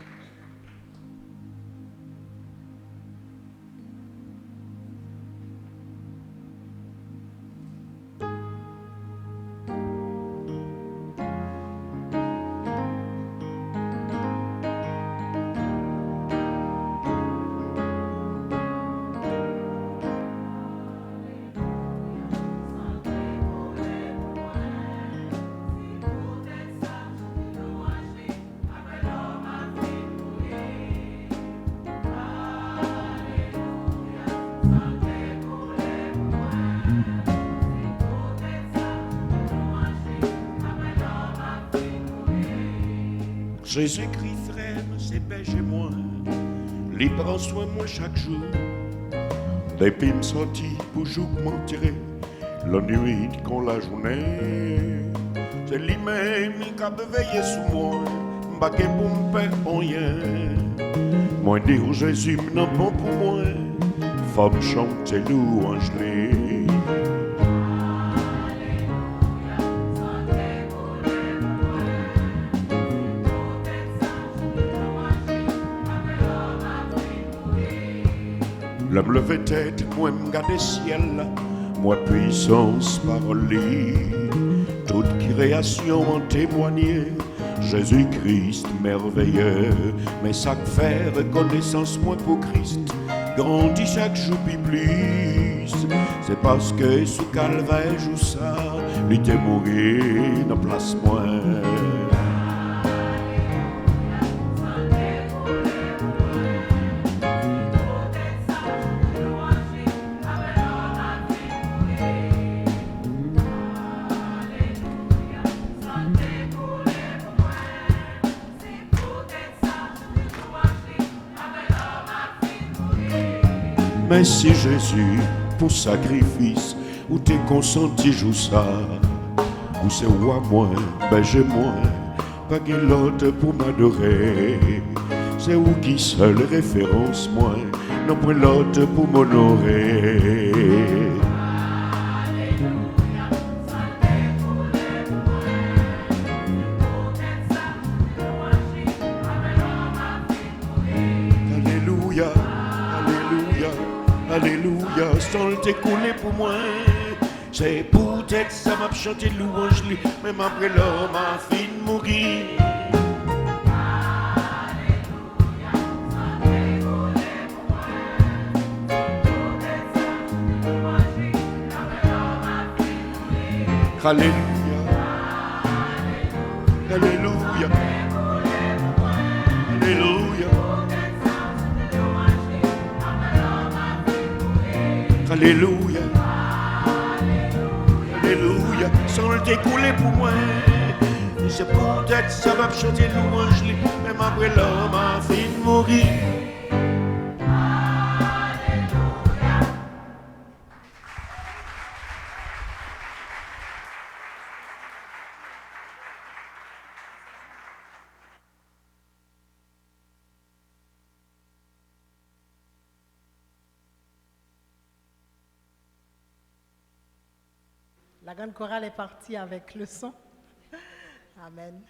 Après l'homme a fait Jésus-Christ aime ses péchés moi, il prend soin de moi chaque jour. Depuis me sorti pour jouer m'en tirer, la nuit quand la journée. C'est lui-même qui a veillé sur moi, m'baqué pour me faire rien. Moi dire Jésus non bon pour moi, faut me chanter louange. La me lever tête, moi me garder ciel, moi puissance parole. Toute création en témoigner, Jésus-Christ merveilleux. Mais ça fait reconnaissance moi pour Christ, grandit chaque jour plus. C'est parce que sous calvaire joue ça, lui t'est mourir dans place moi. Merci Jésus pour sacrifice, où t'es consenti joue ça. Où c'est roi moi, berger moi, pas qu'il l'autre pour m'adorer. C'est où qui seule référence moi, non pour l'autre pour m'honorer. Alléluia, Alléluia, Alléluia, sans le t'écouler pour moi. C'est peut-être ça m'a chanté louange, même après l'homme a fini de mourir. Alléluia, Alléluia, Alléluia, Alléluia, Alléluia, sans le découler pour moi. C'est peut-être ça va me chanter louange, même après l'homme a fini de mourir. La grande chorale est partie avec le son. Amen.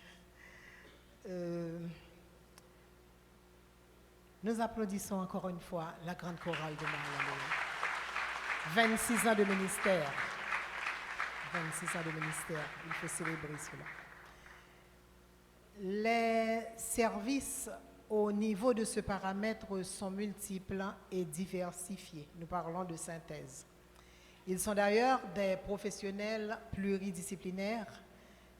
Nous applaudissons encore une fois la grande chorale de Marie. 26 ans de ministère. 26 ans de ministère. Il faut célébrer cela. Les services au niveau de ce paramètre sont multiples et diversifiés. Nous parlons de synthèse. Ils sont d'ailleurs des professionnels pluridisciplinaires,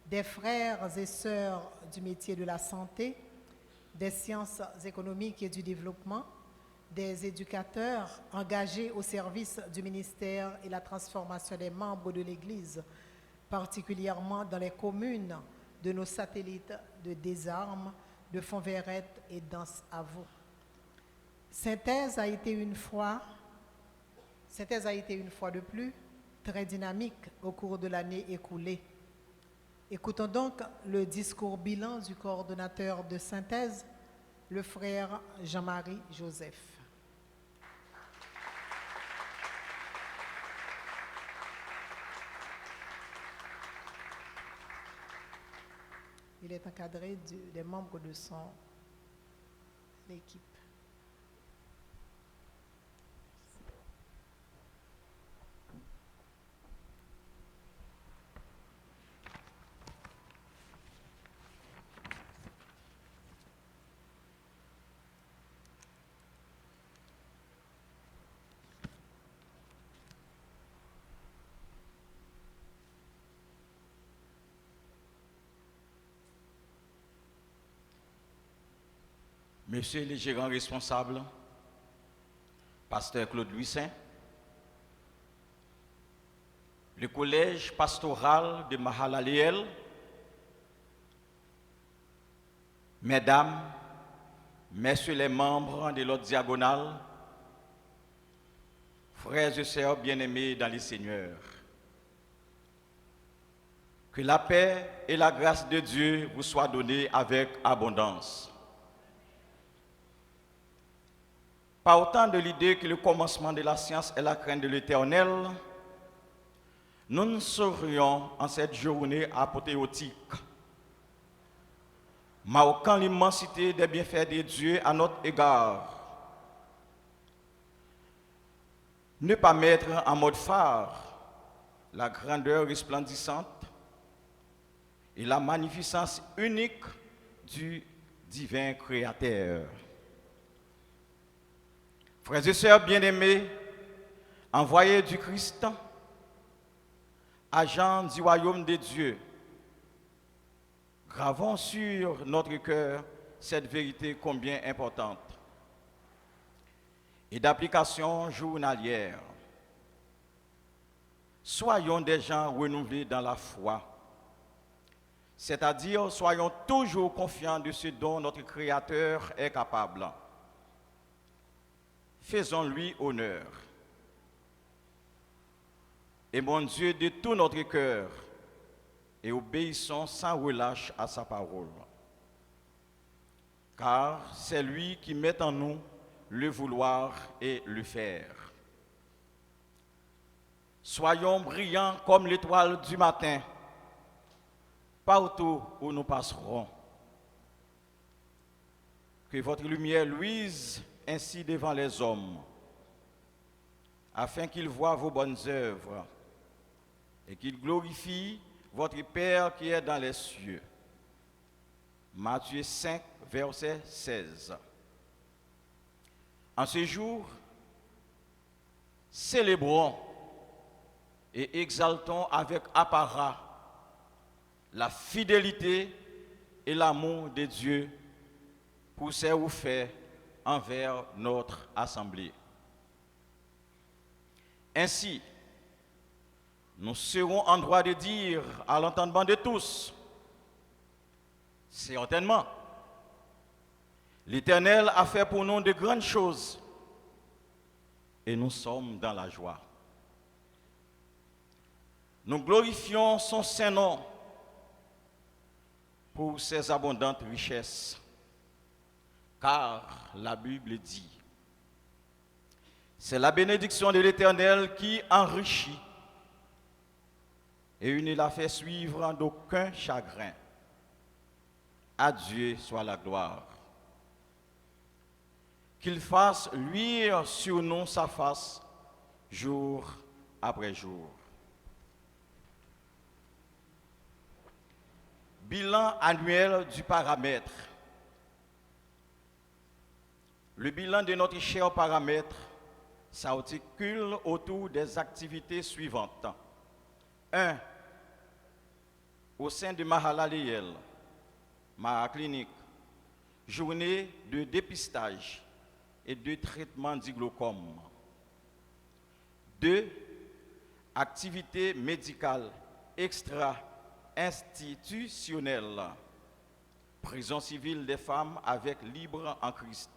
des frères et sœurs du métier de la santé, des sciences économiques et du développement, des éducateurs engagés au service du ministère et la transformation des membres de l'Église, particulièrement dans les communes de nos satellites de Désarmes, de Fonverrette et d'Anse-à-Vaux. Synthèse a été une fois de plus très dynamique au cours de l'année écoulée. Écoutons donc le discours bilan du coordonnateur de synthèse, le frère Jean-Marie Joseph. Il est encadré des membres de son équipe. Monsieur le gérant responsable, pasteur Claude Louissin, le collège pastoral de Mahalaliel, Mesdames, Messieurs les membres de l'ordre diagonale, frères et sœurs bien-aimés dans les Seigneurs, que la paix et la grâce de Dieu vous soient données avec abondance. Partant de l'idée que le commencement de la science est la crainte de l'Éternel, nous ne saurions en cette journée apothéotique, marquant l'immensité des bienfaits de Dieu à notre égard, ne pas mettre en mode phare la grandeur resplendissante et la magnificence unique du divin Créateur. Frères et sœurs bien-aimés, envoyés du Christ, agents du royaume de Dieu, gravons sur notre cœur cette vérité combien importante et d'application journalière. Soyons des gens renouvelés dans la foi, c'est-à-dire soyons toujours confiants de ce dont notre Créateur est capable. Faisons-lui honneur. Aimons Dieu de tout notre cœur et obéissons sans relâche à sa parole. Car c'est lui qui met en nous le vouloir et le faire. Soyons brillants comme l'étoile du matin, partout où nous passerons. Que votre lumière luise ainsi devant les hommes, afin qu'ils voient vos bonnes œuvres et qu'ils glorifient votre Père qui est dans les cieux. Matthieu 5, verset 16. En ce jour, célébrons et exaltons avec apparat la fidélité et l'amour de Dieu pour ses faits envers notre assemblée. Ainsi, nous serons en droit de dire à l'entendement de tous, certainement, l'Éternel a fait pour nous de grandes choses et nous sommes dans la joie. Nous glorifions son Saint-Nom pour ses abondantes richesses, car la Bible dit, c'est la bénédiction de l'Éternel qui enrichit et il ne la fait suivre d'aucun chagrin. À Dieu soit la gloire. Qu'il fasse luire sur nous sa face jour après jour. Bilan annuel du paramètre. Le bilan de notre cher paramètre s'articule autour des activités suivantes. 1. Au sein de Mahalaleel, Mahaclinique, journée de dépistage et de traitement du glaucome. 2. Activité médicale extra-institutionnelle, prison civile des femmes avec libre en Christ.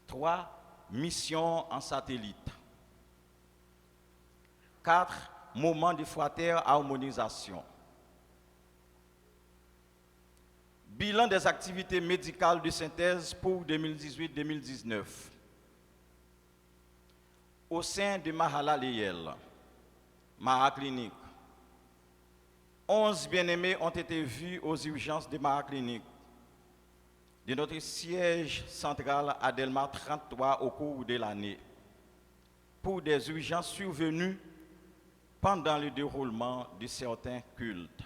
3. Mission en satellite. 4. Moment de frater harmonisation. Bilan des activités médicales de synthèse pour 2018-2019. Au sein de Mahalaleel, Mahaclinique, 11 bien-aimés ont été vus aux urgences de Mahaclinique, de notre siège central à Delma 33 au cours de l'année, pour des urgences survenues pendant le déroulement de certains cultes.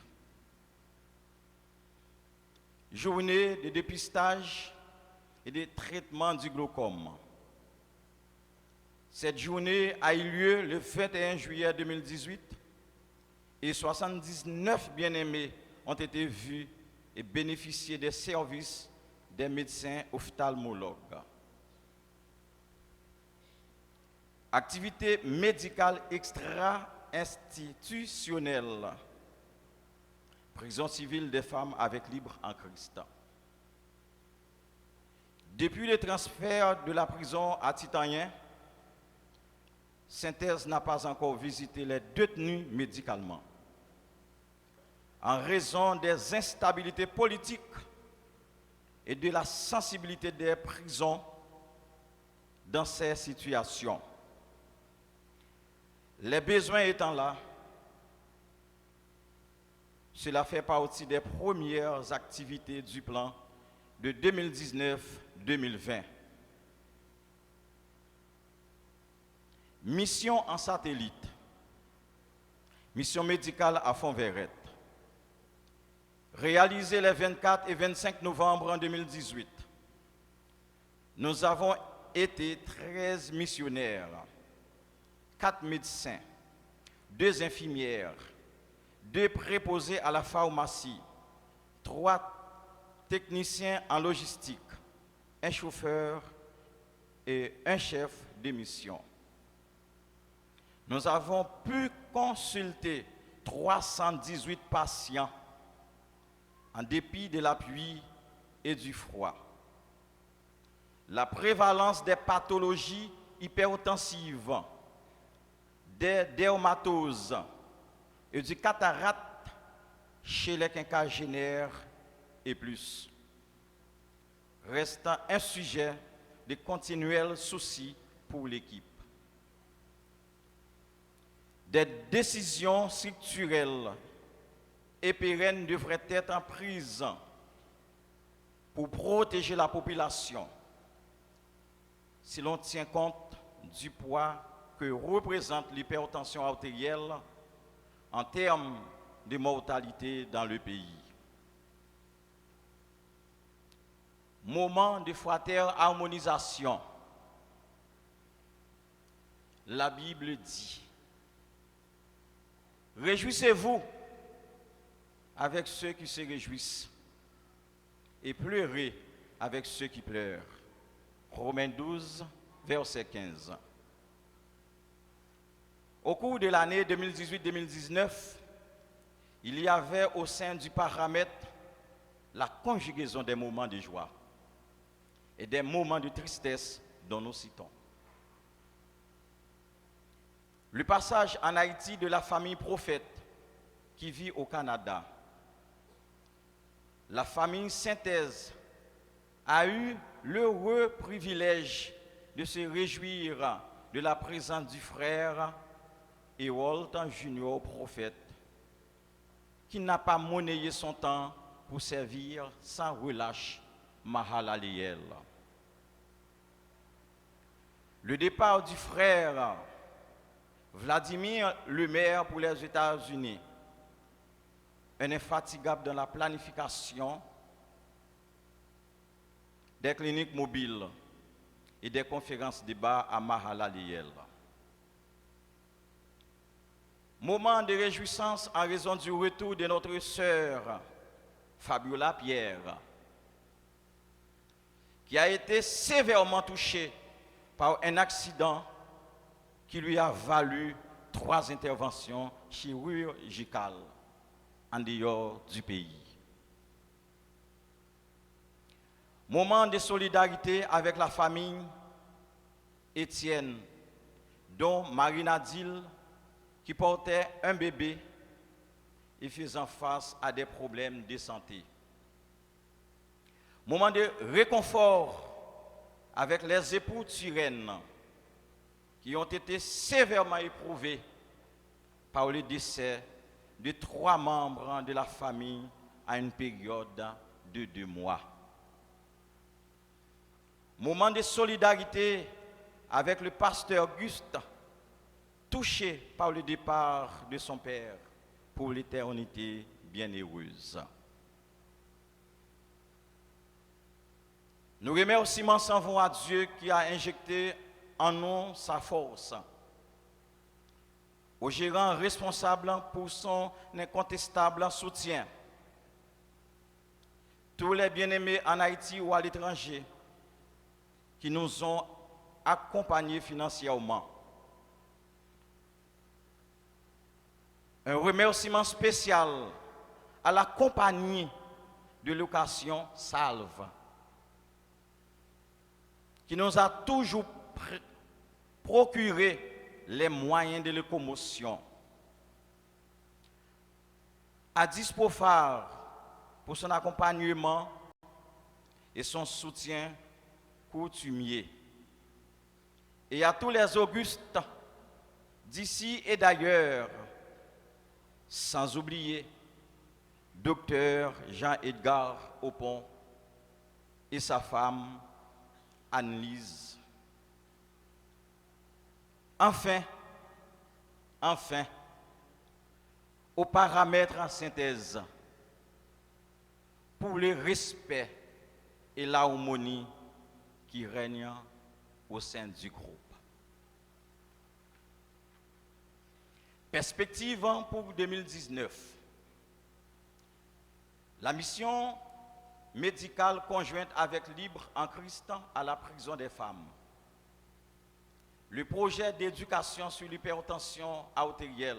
Journée de dépistage et de traitement du glaucome. Cette journée a eu lieu le 21 juillet 2018 et 79 bien-aimés ont été vus et bénéficié des services des médecins ophtalmologues. Activité médicale extra-institutionnelle. Prison civile des femmes avec libre en Christ. Depuis le transfert de la prison à Titanien, Synthèse n'a pas encore visité les détenus médicalement en raison des instabilités politiques et de la sensibilité des prisons dans ces situations. Les besoins étant là, cela fait partie des premières activités du plan de 2019-2020. Mission en satellite, mission médicale à Font-Verret, réalisée les 24 et 25 novembre en 2018. Nous avons été 13 missionnaires, 4 médecins, 2 infirmières, 2 préposés à la pharmacie, 3 techniciens en logistique, un chauffeur et un chef de mission. Nous avons pu consulter 318 patients en dépit de la pluie et du froid. La prévalence des pathologies hypertensives, des dermatoses et du cataracte chez les quinquagénaires et plus, restant un sujet de continuel souci pour l'équipe. Des décisions structurelles et pérennes devraient être prises pour protéger la population si l'on tient compte du poids que représente l'hypertension artérielle en termes de mortalité dans le pays. Moment de fraternisation. La Bible dit: réjouissez-vous avec ceux qui se réjouissent et pleurez avec ceux qui pleurent. Romains 12, verset 15. Au cours de l'année 2018-2019, il y avait au sein du paramètre la conjugaison des moments de joie et des moments de tristesse dont nous citons. Le passage en Haïti de la famille Prophète qui vit au Canada. La famille Synthèse a eu l'heureux privilège de se réjouir de la présence du frère Ewald Junior Prophète, qui n'a pas monnayé son temps pour servir sans relâche Mahalaleel. Le départ du frère Vladimir Lemaire pour les États-Unis, un infatigable dans la planification des cliniques mobiles et des conférences débats à Mahalaleel. Moment de réjouissance en raison du retour de notre sœur Fabiola Pierre, qui a été sévèrement touchée par un accident qui lui a valu 3 interventions chirurgicales en dehors du pays. Moment de solidarité avec la famille Étienne, dont Marie-Nadine, qui portait un bébé et faisant face à des problèmes de santé. Moment de réconfort avec les époux Turenne, qui ont été sévèrement éprouvés par le décès de 3 membres de la famille à une période de 2 mois. Moment de solidarité avec le pasteur Auguste, touché par le départ de son père pour l'éternité bienheureuse. Nos remerciements s'en vont à Dieu qui a injecté en nous sa force, au gérant responsable pour son incontestable soutien, tous les bien-aimés en Haïti ou à l'étranger qui nous ont accompagnés financièrement. Un remerciement spécial à la compagnie de location Salve, qui nous a toujours procuré les moyens de locomotion. À Dispofar pour son accompagnement et son soutien coutumier. Et à tous les Augustes d'ici et d'ailleurs, sans oublier Docteur Jean-Edgar Aupon et sa femme Anne-Lise. Enfin, aux paramètres en synthèse pour le respect et l'harmonie qui règnent au sein du groupe. Perspective pour 2019. La mission médicale conjointe avec Libre en Christ à la prison des femmes. Le projet d'éducation sur l'hypertension artérielle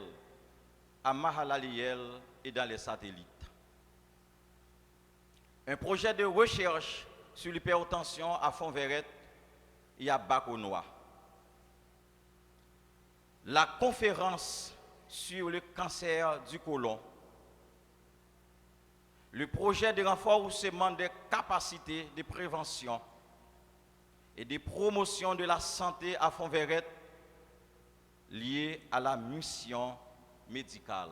à Mahalaliel et dans les satellites. Un projet de recherche sur l'hypertension à Fonverette et à Baconois. La conférence sur le cancer du côlon. Le projet de renforcement des capacités de prévention et de promotion de la santé à Fonverette lié à la mission médicale.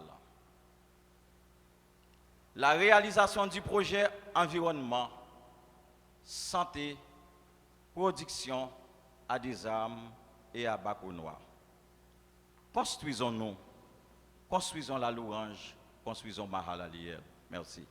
La réalisation du projet environnement, santé, production à des armes et à Baconois. Construisons-nous, construisons la louange, construisons Mahalaliel. Merci.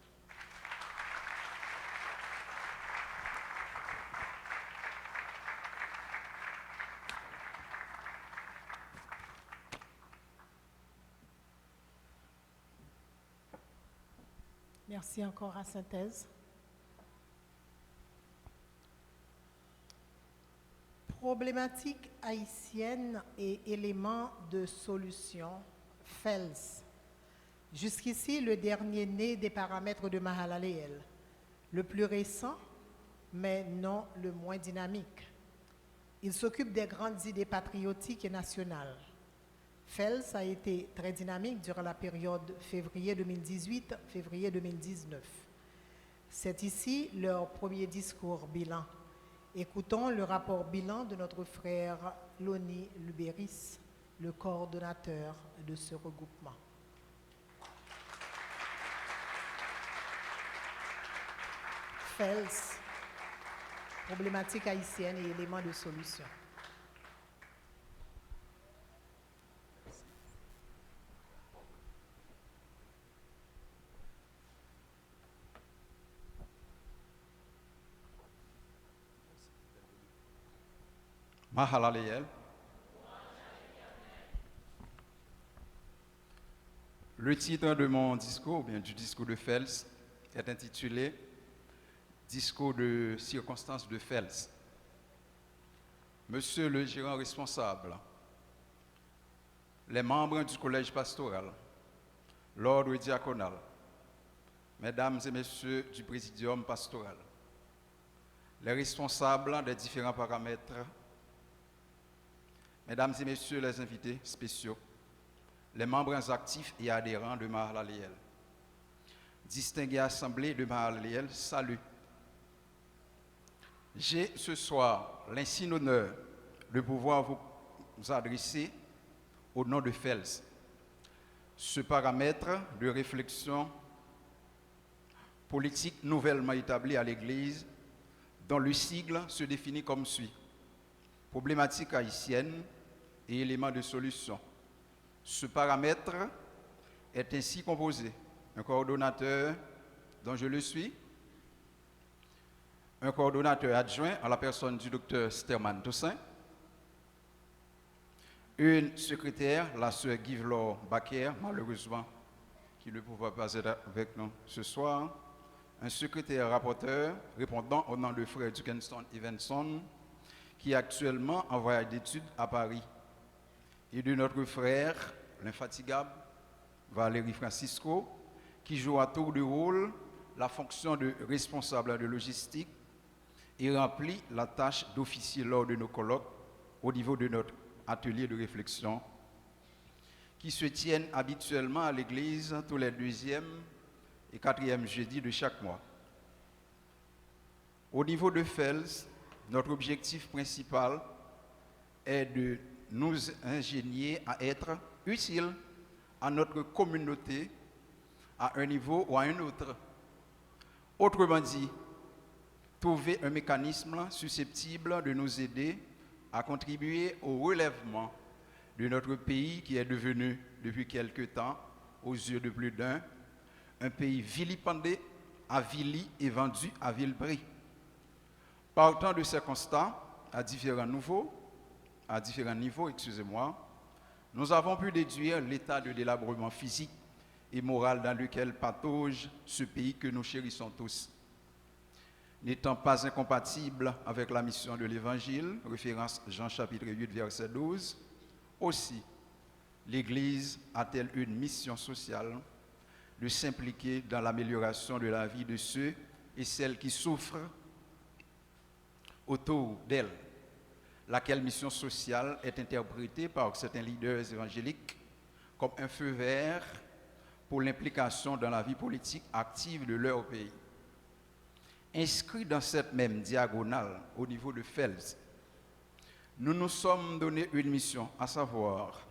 Merci encore à Synthèse. Problématique haïtienne et éléments de solution, FELS. Jusqu'ici, le dernier né des paramètres de Mahalaleel, le plus récent, mais non le moins dynamique. Il s'occupe des grandes idées patriotiques et nationales. FELS a été très dynamique durant la période février 2018-février 2019. C'est ici leur premier discours bilan. Écoutons le rapport bilan de notre frère Loni Lubéris, le coordonnateur de ce regroupement. FELS, problématique haïtienne et éléments de solution. Mahalaleel. Le titre de mon discours, ou bien du discours de FELS, est intitulé Discours de circonstances de FELS. Monsieur le gérant responsable, les membres du collège pastoral, l'ordre diaconal, mesdames et messieurs du présidium pastoral, les responsables des différents paramètres, mesdames et messieurs les invités spéciaux, les membres actifs et adhérents de Mahalaleel, distinguée assemblée de Mahalaleel, salut. J'ai ce soir l'insigne honneur de pouvoir vous adresser au nom de FELS ce paramètre de réflexion politique nouvellement établi à l'Église, dont le sigle se définit comme suit: problématique haïtienne et éléments de solution. Ce paramètre est ainsi composé: un coordonnateur dont je le suis, un coordonnateur adjoint en la personne du docteur Sterman Toussaint, une secrétaire, la sœur Guy-Vlaire Baker, malheureusement, qui ne pouvait pas être avec nous ce soir, un secrétaire rapporteur répondant au nom de frère Dickinson Evenson, qui est actuellement en voyage d'études à Paris, et de notre frère, l'infatigable Valérie Francisco, qui joue à tour de rôle la fonction de responsable de logistique et remplit la tâche d'officier lors de nos colloques au niveau de notre atelier de réflexion qui se tiennent habituellement à l'église tous les 2e et 4e jeudis de chaque mois. Au niveau de FELS, notre objectif principal est de nous ingénier à être utiles à notre communauté à un niveau ou à un autre. Autrement dit, trouver un mécanisme susceptible de nous aider à contribuer au relèvement de notre pays qui est devenu, depuis quelque temps, aux yeux de plus d'un, un pays vilipendé, avili et vendu à vil prix. Partant de ces constats, à différents niveaux, nous avons pu déduire l'état de délabrement physique et moral dans lequel patauge ce pays que nous chérissons tous. N'étant pas incompatible avec la mission de l'Évangile, référence Jean chapitre 8, verset 12, aussi, l'Église a-t-elle une mission sociale de s'impliquer dans l'amélioration de la vie de ceux et celles qui souffrent autour d'elle, laquelle mission sociale est interprétée par certains leaders évangéliques comme un feu vert pour l'implication dans la vie politique active de leur pays. Inscrits dans cette même diagonale au niveau de FELS, nous nous sommes donné une mission, à savoir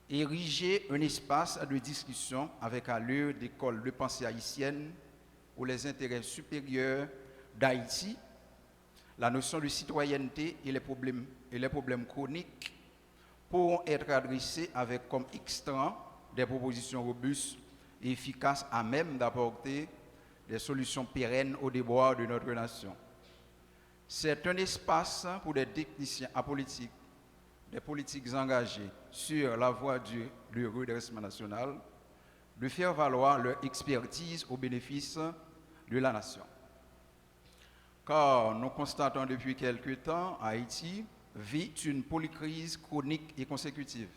ériger un espace de discussion avec allure d'école de pensée haïtienne où les intérêts supérieurs d'Haïti, la notion de citoyenneté et les problèmes chroniques pourront être adressés avec comme extrant des propositions robustes et efficaces à même d'apporter des solutions pérennes aux déboires de notre nation. C'est un espace pour des techniciens apolitiques, des politiques engagés sur la voie du redressement national, de faire valoir leur expertise au bénéfice de la nation. Car nous constatons depuis quelque temps, Haïti vit une polycrise chronique et consécutive.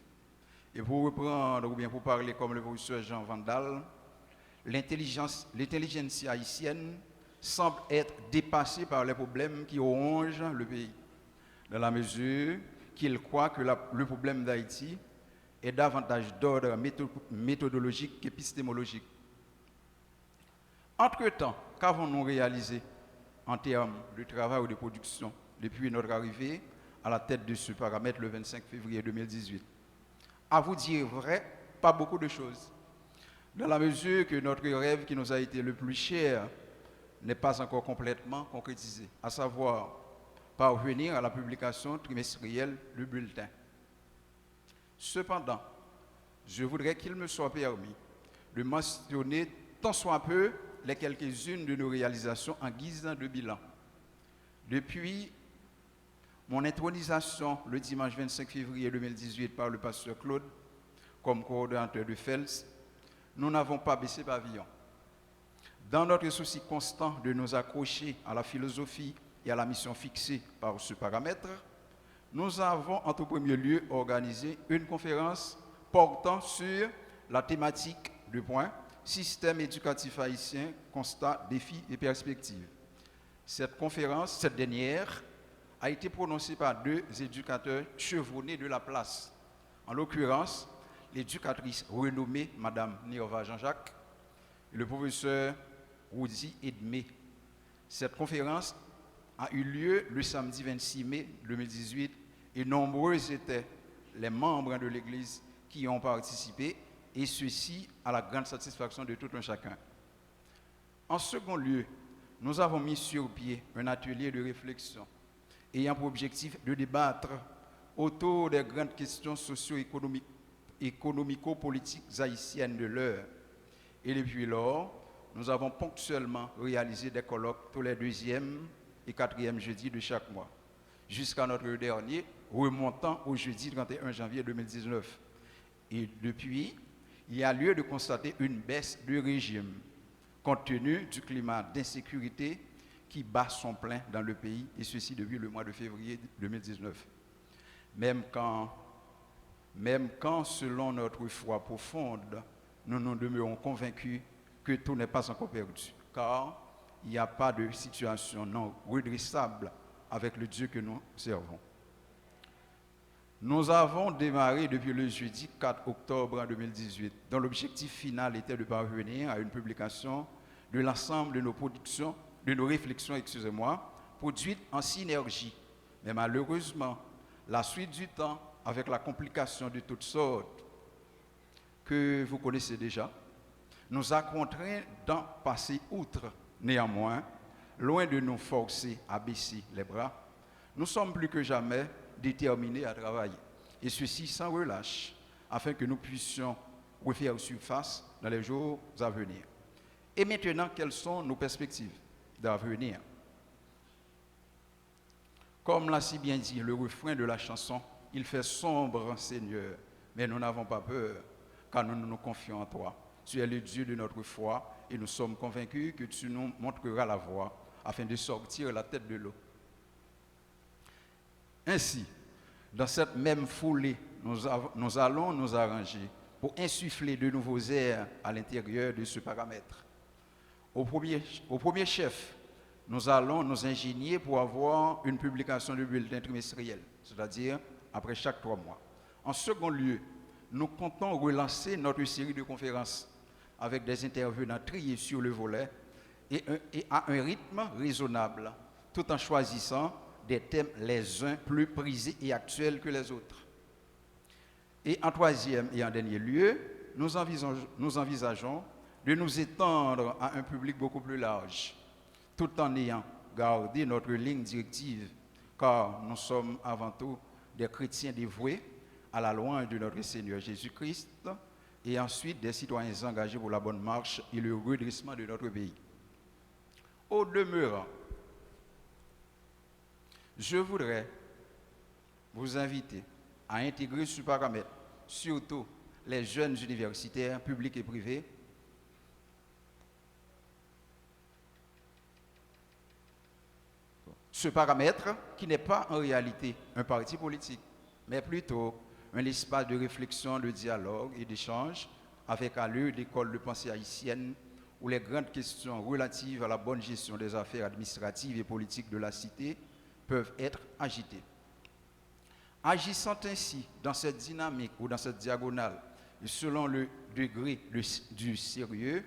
Et pour reprendre, ou bien pour parler comme le professeur Jean Vandal, l'intelligence haïtienne semble être dépassée par les problèmes qui rongent le pays, dans la mesure qu'il croit que le problème d'Haïti est davantage d'ordre méthodologique qu'épistémologique. Entre-temps, qu'avons-nous réalisé en termes de travail ou de production depuis notre arrivée à la tête de ce paramètre le 25 février 2018? À vous dire vrai, pas beaucoup de choses. Dans la mesure que notre rêve qui nous a été le plus cher n'est pas encore complètement concrétisé, à savoir parvenir à la publication trimestrielle du bulletin. Cependant, je voudrais qu'il me soit permis de mentionner tant soit peu les quelques-unes de nos réalisations en guise de bilan. Depuis mon intronisation le dimanche 25 février 2018 par le pasteur Claude comme coordonnateur de FELS, nous n'avons pas baissé pavillon. Dans notre souci constant de nous accrocher à la philosophie et à la mission fixée par ce paramètre, nous avons en tout premier lieu organisé une conférence portant sur la thématique du point Système éducatif haïtien, constat, défis et perspectives. Cette conférence, cette dernière, a été prononcée par 2 éducateurs chevronnés de la place. En l'occurrence, l'éducatrice renommée Mme Nirva Jean-Jacques et le professeur Rudy Edmé. Cette conférence a eu lieu le samedi 26 mai 2018 et nombreux étaient les membres de l'Église qui y ont participé, et ceci à la grande satisfaction de tout un chacun. En second lieu, nous avons mis sur pied un atelier de réflexion ayant pour objectif de débattre autour des grandes questions socio-économico-politiques haïtiennes de l'heure. Et depuis lors, nous avons ponctuellement réalisé des colloques tous les 2e et 4e jeudis de chaque mois, jusqu'à notre dernier, remontant au jeudi 31 janvier 2019. Et depuis, il y a lieu de constater une baisse de régime, compte tenu du climat d'insécurité qui bat son plein dans le pays, et ceci depuis le mois de février 2019. Même quand, selon notre foi profonde, nous nous demeurons convaincus que tout n'est pas encore perdu, car il n'y a pas de situation non redressable avec le Dieu que nous servons. Nous avons démarré depuis le jeudi 4 octobre 2018, dont l'objectif final était de parvenir à une publication de l'ensemble de nos productions, de nos réflexions, produites en synergie. Mais malheureusement, la suite du temps, avec la complication de toutes sortes que vous connaissez déjà, nous a contraints d'en passer outre. Néanmoins, loin de nous forcer à baisser les bras, nous sommes plus que jamais déterminés à travailler, et ceci sans relâche, afin que nous puissions refaire surface dans les jours à venir. Et maintenant, quelles sont nos perspectives d'avenir? Comme l'a si bien dit le refrain de la chanson, « Il fait sombre, Seigneur, mais nous n'avons pas peur, car nous nous confions en toi. Tu es le Dieu de notre foi, et nous sommes convaincus que tu nous montreras la voie, afin de sortir la tête de l'eau. » Ainsi, dans cette même foulée, nous allons nous arranger pour insuffler de nouveaux airs à l'intérieur de ce paramètre. Au premier chef, nous allons nous ingénier pour avoir une publication de bulletin trimestriel, c'est-à-dire après chaque 3 mois. En second lieu, nous comptons relancer notre série de conférences avec des intervenants triés sur le volet et à un rythme raisonnable, tout en choisissant des thèmes les uns plus prisés et actuels que les autres. Et en troisième et en dernier lieu, nous envisageons de nous étendre à un public beaucoup plus large, tout en ayant gardé notre ligne directive, car nous sommes avant tout des chrétiens dévoués à la louange de notre Seigneur Jésus-Christ, et ensuite des citoyens engagés pour la bonne marche et le redressement de notre pays. Au demeurant, je voudrais vous inviter à intégrer ce paramètre, surtout les jeunes universitaires, publics et privés, ce paramètre qui n'est pas en réalité un parti politique, mais plutôt un espace de réflexion, de dialogue et d'échange avec allure d'école de pensée haïtienne où les grandes questions relatives à la bonne gestion des affaires administratives et politiques de la cité peuvent être agitées. Agissant ainsi dans cette dynamique ou dans cette diagonale, et selon le degré du sérieux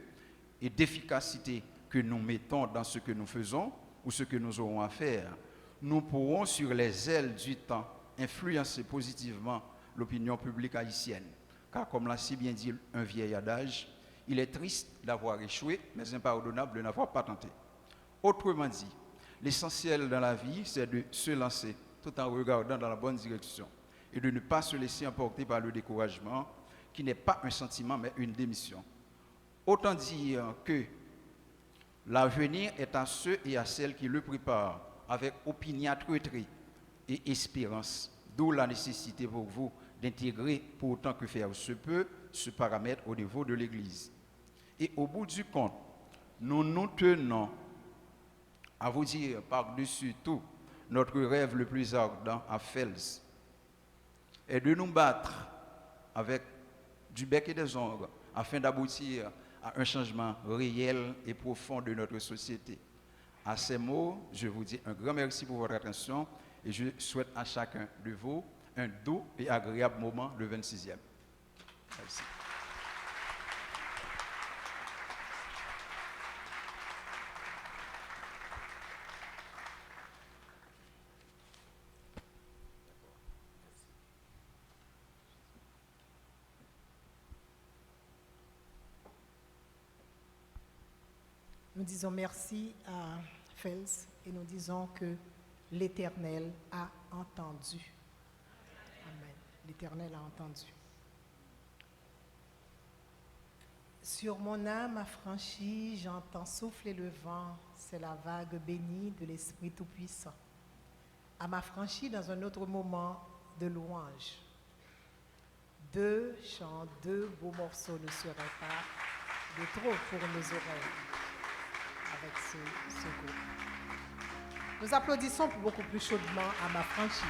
et d'efficacité que nous mettons dans ce que nous faisons ou ce que nous aurons à faire, nous pourrons sur les ailes du temps influencer positivement l'opinion publique haïtienne. Car comme l'a si bien dit un vieil adage, il est triste d'avoir échoué, mais impardonnable de n'avoir pas tenté. Autrement dit, l'essentiel dans la vie, c'est de se lancer tout en regardant dans la bonne direction et de ne pas se laisser emporter par le découragement, qui n'est pas un sentiment, mais une démission. Autant dire que l'avenir est à ceux et à celles qui le préparent avec opiniâtreté et espérance, d'où la nécessité pour vous d'intégrer, pour autant que faire se peut, ce paramètre au niveau de l'Église. Et au bout du compte, nous nous tenons à vous dire par-dessus tout notre rêve le plus ardent à Fels est de nous battre avec du bec et des ongles afin d'aboutir à un changement réel et profond de notre société. À ces mots, je vous dis un grand merci pour votre attention et je souhaite à chacun de vous un doux et agréable moment le 26e. Merci. Nous disons merci à Fels et nous disons que l'Éternel a entendu. Amen. L'Éternel a entendu. Sur mon âme affranchie, j'entends souffler le vent, c'est la vague bénie de l'Esprit Tout-Puissant. À m'affranchir dans un autre moment de louange. 2 chants, 2 beaux morceaux ne seraient pas de trop pour nos oreilles avec ce groupe. Nous applaudissons beaucoup plus chaudement à m'affranchir.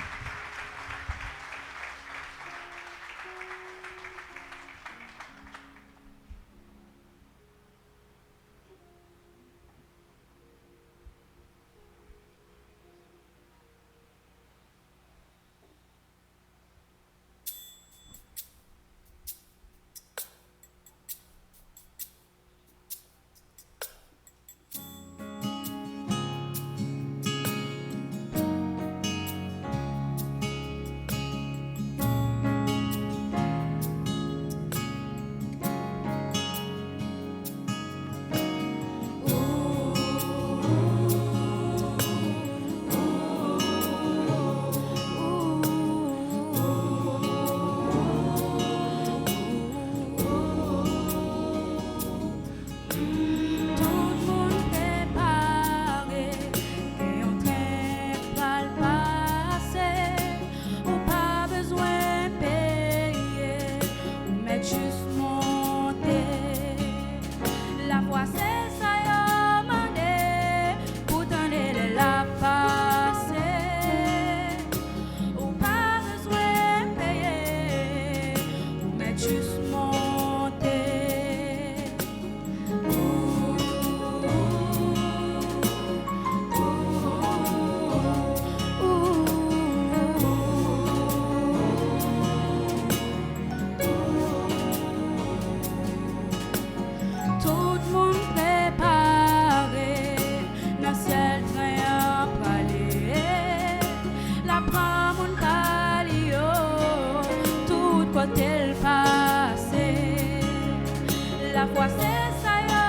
La foi c'est ça yo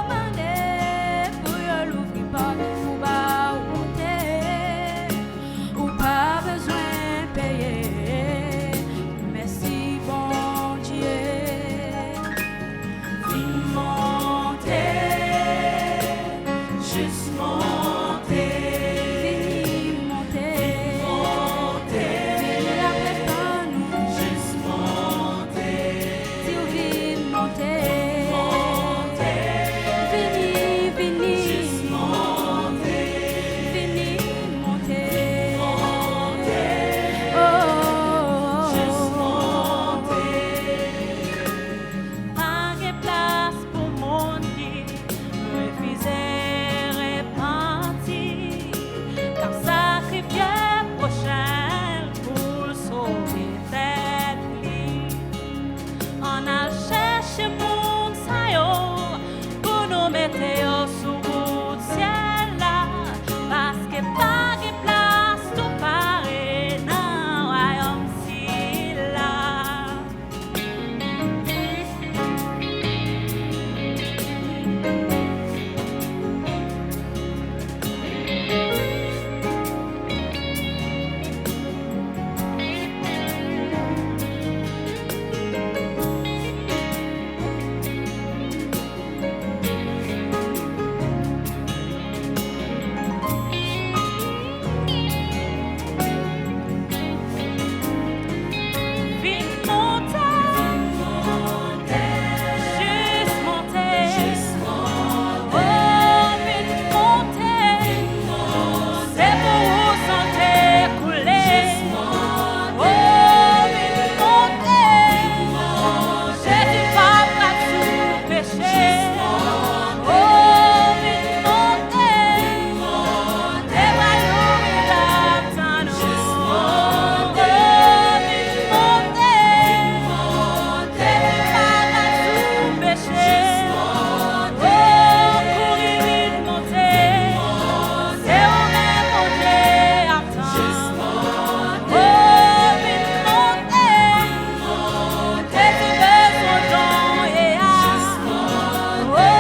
mandé pour yo l'ouvrir pas pour ba ou monter ou pas besoin payer. Merci bon Dieu. Vine monter, juste monter. Vine monter, vine après nous, juste monter. Si vous vine monter, vini, juste monter, vini monter, oh, juste monter. Pas de place pour mon lit, refuser repentir, car sacrifier prochain pour sauver tête libre. On a cherché monde ça yo pour nous mettre sous bout de ciel là, parce que pas de place tout pareil dans le royaume si là. Vite monter, juste monter, oh vite monter, c'est pour vous sentir couler, oh vite monter, Jésus va pas tout péché, oh vite monter, et va nous attendre, oh vite monter, Jésus va pas tout péché, oh courir vite monter, c'est au même monter attendre, oh vite monter, Jésus veut son don et âme, oh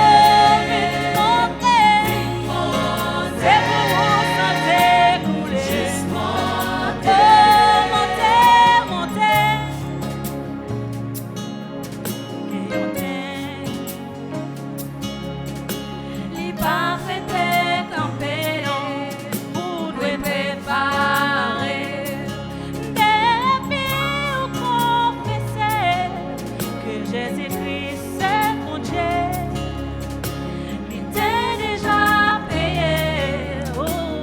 vite monter, c'est pour vous sentir couler, oh monter, les parfaits campés pour nous préparer. Depuis ou confesser que Jésus-Christ c'est mon Dieu, il était déjà payé, ou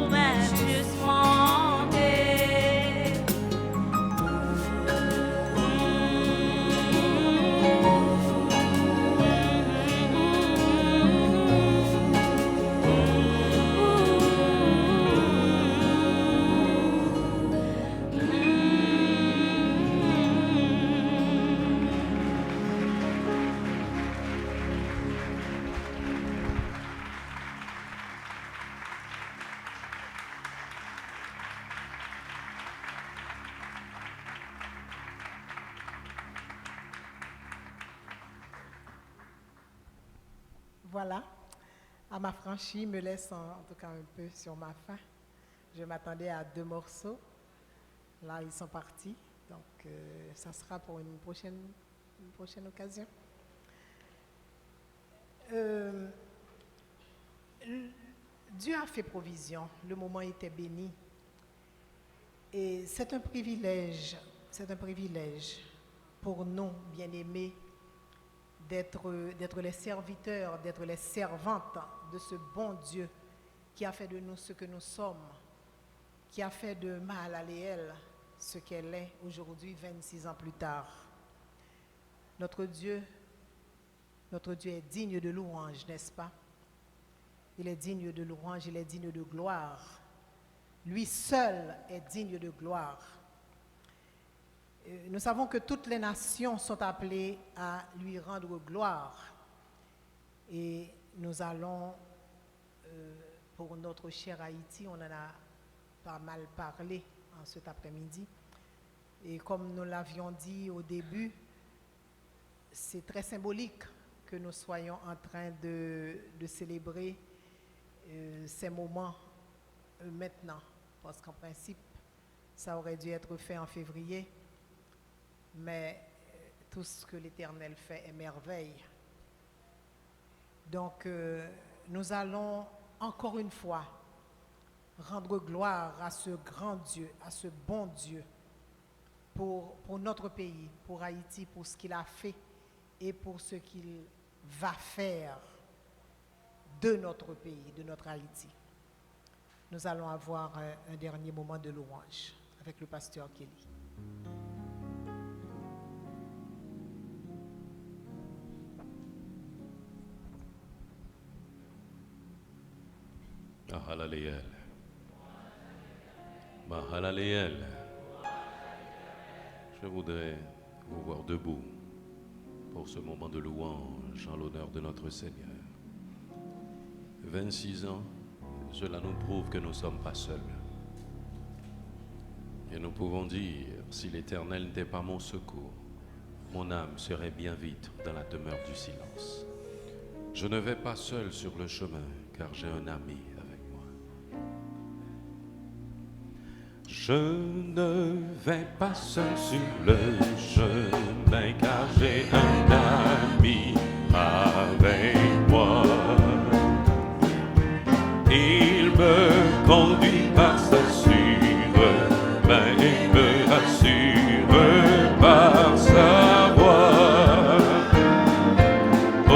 même juste monter. Voilà. À ma franchie, me laisse en tout cas un peu sur ma faim. Je m'attendais à 2 morceaux. Là, ils sont partis. Donc, ça sera pour une prochaine occasion. Dieu a fait provision. Le moment était béni. Et c'est un privilège pour nous, bien-aimés, d'être les serviteurs, d'être les servantes de ce bon Dieu qui a fait de nous ce que nous sommes, qui a fait de Mahalaleel ce qu'elle est aujourd'hui, 26 ans plus tard. Notre Dieu est digne de louange, n'est-ce pas? Il est digne de louange, il est digne de gloire. Lui seul est digne de gloire. Nous savons que toutes les nations sont appelées à lui rendre gloire. Et nous allons, pour notre cher Haïti, on en a pas mal parlé en cet après-midi. Et comme nous l'avions dit au début, c'est très symbolique que nous soyons en train de célébrer ces moments maintenant, parce qu'en principe, ça aurait dû être fait en février, mais tout ce que l'Éternel fait est merveille. Donc, nous allons encore une fois rendre gloire à ce grand Dieu, à ce bon Dieu, pour notre pays, pour Haïti, pour ce qu'il a fait et pour ce qu'il va faire de notre pays, de notre Haïti. Nous allons avoir un dernier moment de louange avec le pasteur Kelly. Mahalaleel. Mahalaleel. Je voudrais vous voir debout pour ce moment de louange en l'honneur de notre Seigneur. 26 ans, cela nous prouve que nous ne sommes pas seuls. Et nous pouvons dire, si l'Éternel n'était pas mon secours, mon âme serait bien vite dans la demeure du silence. Je ne vais pas seul sur le chemin, car j'ai un ami avec moi. Je ne vais pas seul sur le chemin, car j'ai un ami avec moi. Il me conduit par sa sûre main et me rassure par sa voix. Ô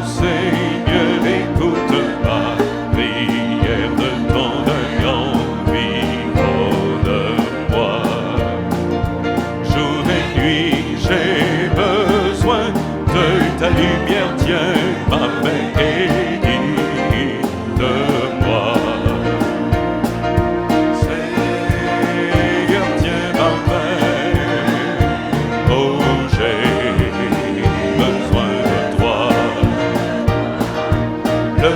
Seigneur, écoute ma prière de ton œil environne-moi. Jour et nuit, j'ai besoin de ta lumière, tiens ma main et guide-moi. Seigneur, tiens ma main, oh j'ai besoin de toi. Le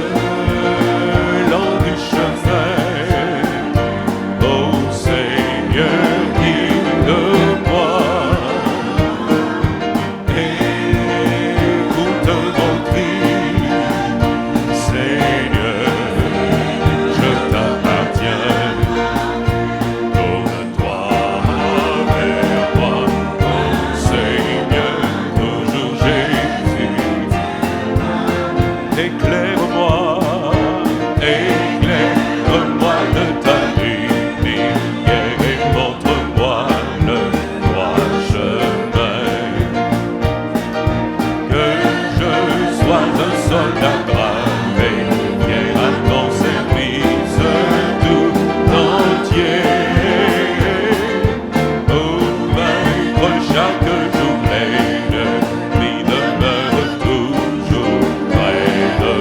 long du chemin, oh Seigneur, guide-moi. Écoute mon cri, Seigneur, je t'appartiens. Tourne-toi vers moi, oh Seigneur, toujours Jésus. Éclaire-moi, éclaire-moi de ta lumière et montre-moi le droit chemin. Que je sois un soldat brave et fier à ton service tout entier. Pour vaincre chaque jour l'ennemi demeure toujours près de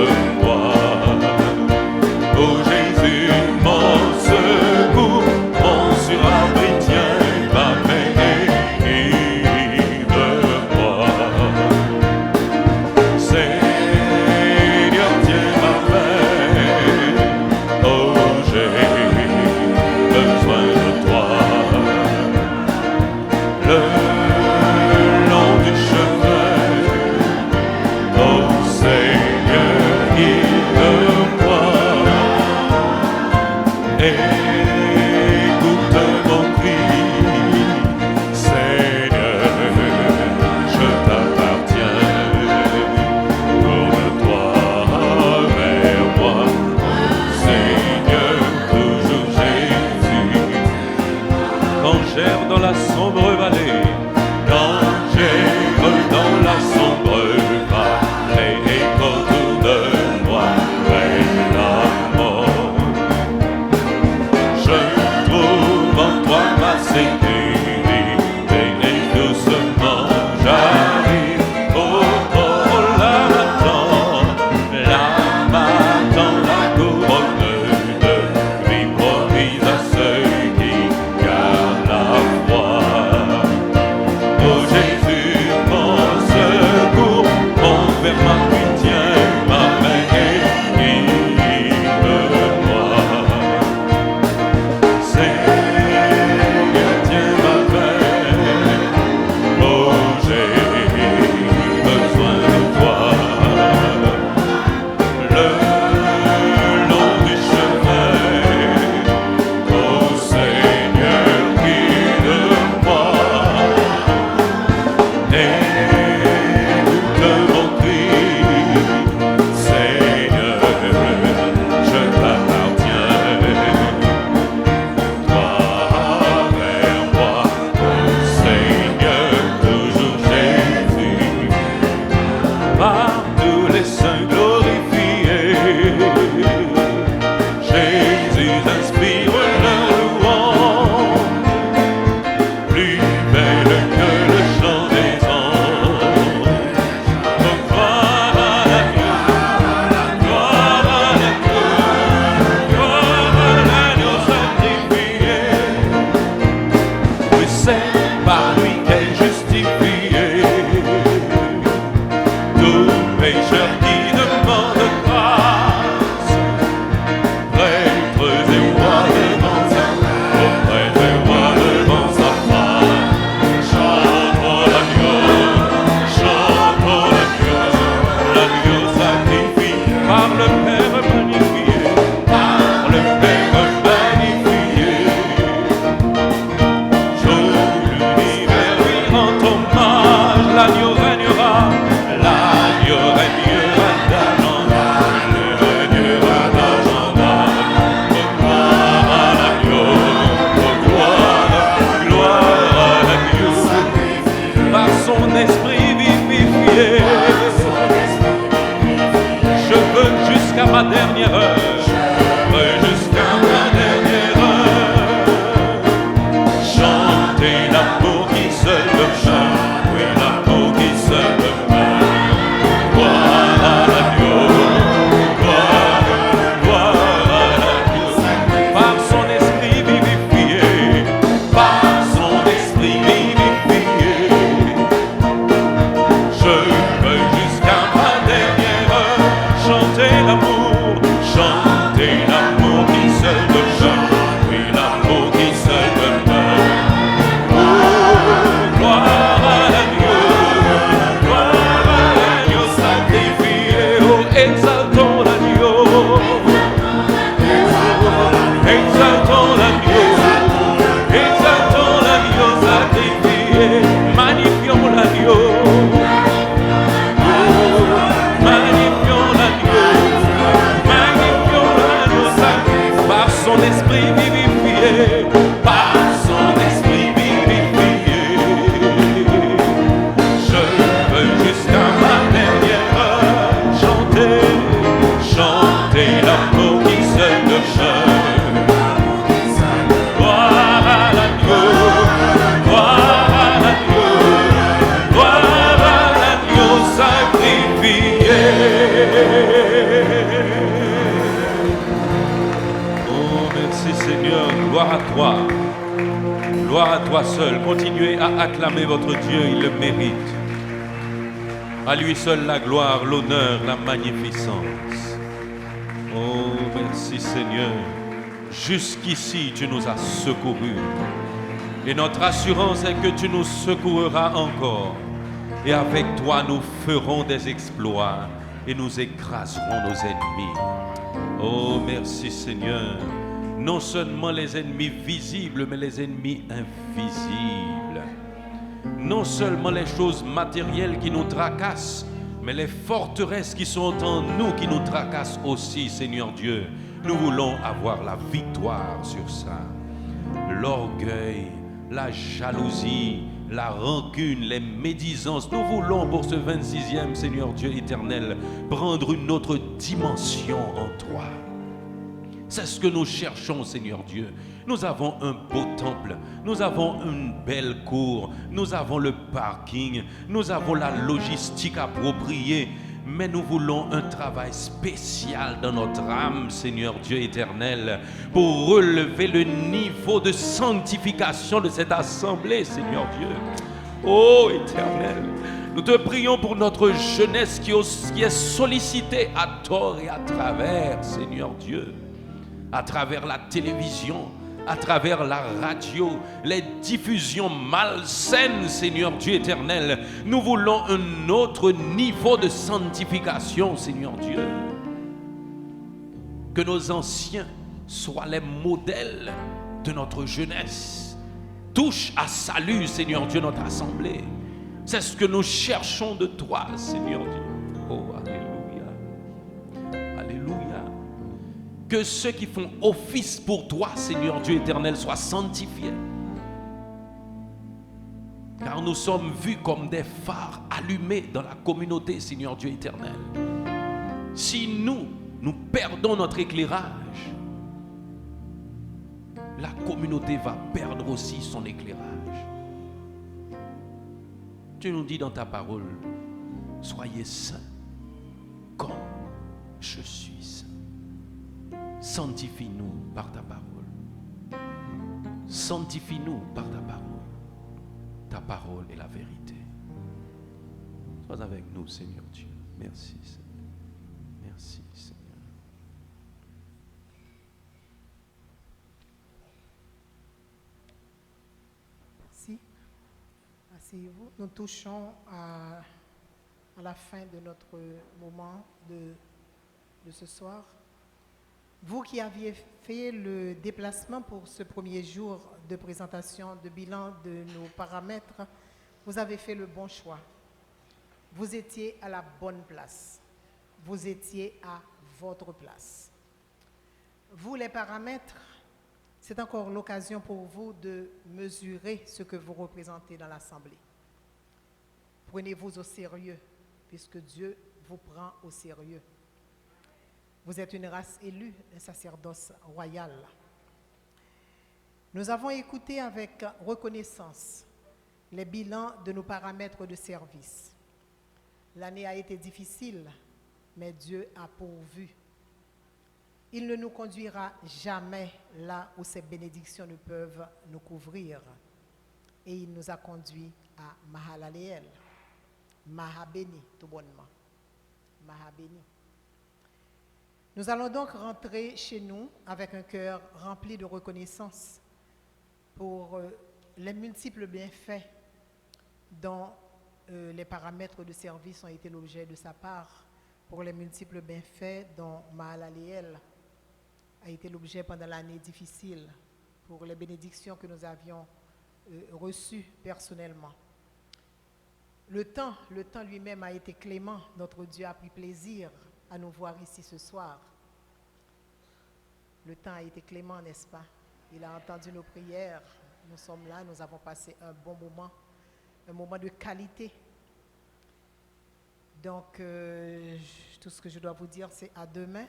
Tout pécheur qui demande grâce, prêtres et rois devant sa prêtres et rois devant sa face, chantons l'agneau sacrifié par le Père magnifié, par le Père magnifié. Tout l'univers lui rend hommage, l'agneau régnera d'âge en âge, le régnera d'âge en âge. Gloire à l'agneau, gloire à l'agneau, par son esprit vivifié. Je veux jusqu'à ma dernière heure, jusqu'à ma dernière heure, chanter l'amour qui seul demeure, oui l'amour qui seul demeure. Gloire à l'agneau, gloire à l'agneau, par son esprit vivifié, par son esprit vivifié. Je veux jusqu'à ma dernière heure chanter l'amour qui seul demeure, oui l'amour qui seul demeure. Oh, gloire à l'agneau sacrifié, oh exaltons l'agneau, exaltons l'agneau sacrifié, magnifions l'agneau. Par son esprit vivifié, par son esprit vivifié. Je veux jusqu'à ma dernière heure chanter l'amour qui seul demeure. Gloire à l'agneau, gloire à l'agneau, gloire à l'agneau sacrifié. Oh, merci Seigneur, gloire à toi. Gloire à toi seul. Continuez à acclamer votre Dieu, il le mérite. À lui seul la gloire, l'honneur, la magnificence. Oh, merci Seigneur. Jusqu'ici, tu nous as secourus. Et notre assurance est que tu nous secoureras encore. Et avec toi, nous ferons des exploits et nous écraserons nos ennemis. Oh, merci Seigneur. Non seulement les ennemis visibles, mais les ennemis invisibles. Non seulement les choses matérielles qui nous tracassent, mais les forteresses qui sont en nous qui nous tracassent aussi, Seigneur Dieu. Nous voulons avoir la victoire sur ça. L'orgueil, la jalousie, la rancune, les médisances. Nous voulons pour ce 26e, Seigneur Dieu éternel, prendre une autre dimension en toi. C'est ce que nous cherchons, Seigneur Dieu. Nous avons un beau temple, nous avons une belle cour, nous avons le parking, nous avons la logistique appropriée, mais nous voulons un travail spécial dans notre âme, Seigneur Dieu éternel, pour relever le niveau de sanctification de cette assemblée, Seigneur Dieu. Oh éternel, nous te prions pour notre jeunesse qui est sollicitée à tort et à travers, Seigneur Dieu, à travers la télévision, à travers la radio, les diffusions malsaines, Seigneur Dieu éternel. Nous voulons un autre niveau de sanctification, Seigneur Dieu. Que nos anciens soient les modèles de notre jeunesse. Touche à salut, Seigneur Dieu, notre assemblée. C'est ce que nous cherchons de toi, Seigneur Dieu. Oh, alléluia. Alléluia. Que ceux qui font office pour toi, Seigneur Dieu éternel, soient sanctifiés. Car nous sommes vus comme des phares allumés dans la communauté, Seigneur Dieu éternel. Si nous perdons notre éclairage, la communauté va perdre aussi son éclairage. Tu nous dis dans ta parole, soyez saints comme je suis saint. Sanctifie-nous par ta parole. Sanctifie-nous par ta parole. Ta parole est la vérité. Sois avec nous, Seigneur Dieu. Merci, Seigneur. Merci, Seigneur. Merci. Asseyez-vous. Nous touchons à la fin de notre moment de ce soir. Vous qui aviez fait le déplacement pour ce premier jour de présentation de bilan de nos paramètres, vous avez fait le bon choix. Vous étiez à la bonne place. Vous étiez à votre place. Vous, les paramètres, c'est encore l'occasion pour vous de mesurer ce que vous représentez dans l'Assemblée. Prenez-vous au sérieux, puisque Dieu vous prend au sérieux. Vous êtes une race élue, un sacerdoce royal. Nous avons écouté avec reconnaissance les bilans de nos paramètres de service. L'année a été difficile, mais Dieu a pourvu. Il ne nous conduira jamais là où ses bénédictions ne peuvent nous couvrir. Et il nous a conduits à Mahalaleel. Mahabéni, tout bonnement. Mahabéni. Nous allons donc rentrer chez nous avec un cœur rempli de reconnaissance pour les multiples bienfaits dont les paramètres de service ont été l'objet de sa part, pour les multiples bienfaits dont Mahalaleel a été l'objet pendant l'année difficile, pour les bénédictions que nous avions reçues personnellement. Le temps lui-même a été clément. Notre Dieu a pris plaisir à nous voir ici ce soir. Le temps a été clément, n'est-ce pas? Il a entendu nos prières. Nous sommes là, nous avons passé un bon moment, un moment de qualité. Donc, tout ce que je dois vous dire, c'est à demain,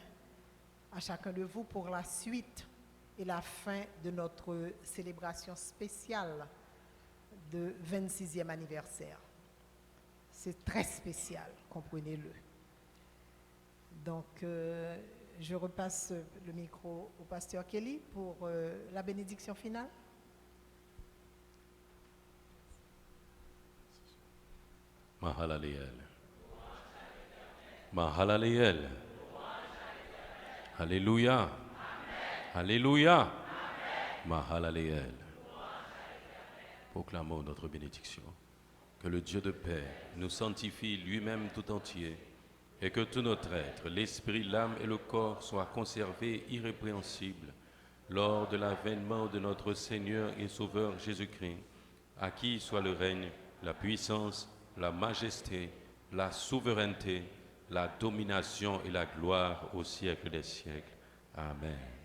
à chacun de vous, pour la suite et la fin de notre célébration spéciale de 26e anniversaire. C'est très spécial, comprenez-le. Donc, je repasse le micro au pasteur Kelly pour la bénédiction finale. Mahalaleel. Mahalaleel. Alléluia. Alléluia. Mahalaleel. Proclamons notre bénédiction. Que le Dieu de paix nous sanctifie lui-même tout entier et que tout notre être, l'esprit, l'âme et le corps soient conservés irrépréhensibles lors de l'avènement de notre Seigneur et Sauveur Jésus-Christ, à qui soit le règne, la puissance, la majesté, la souveraineté, la domination et la gloire au siècle des siècles. Amen.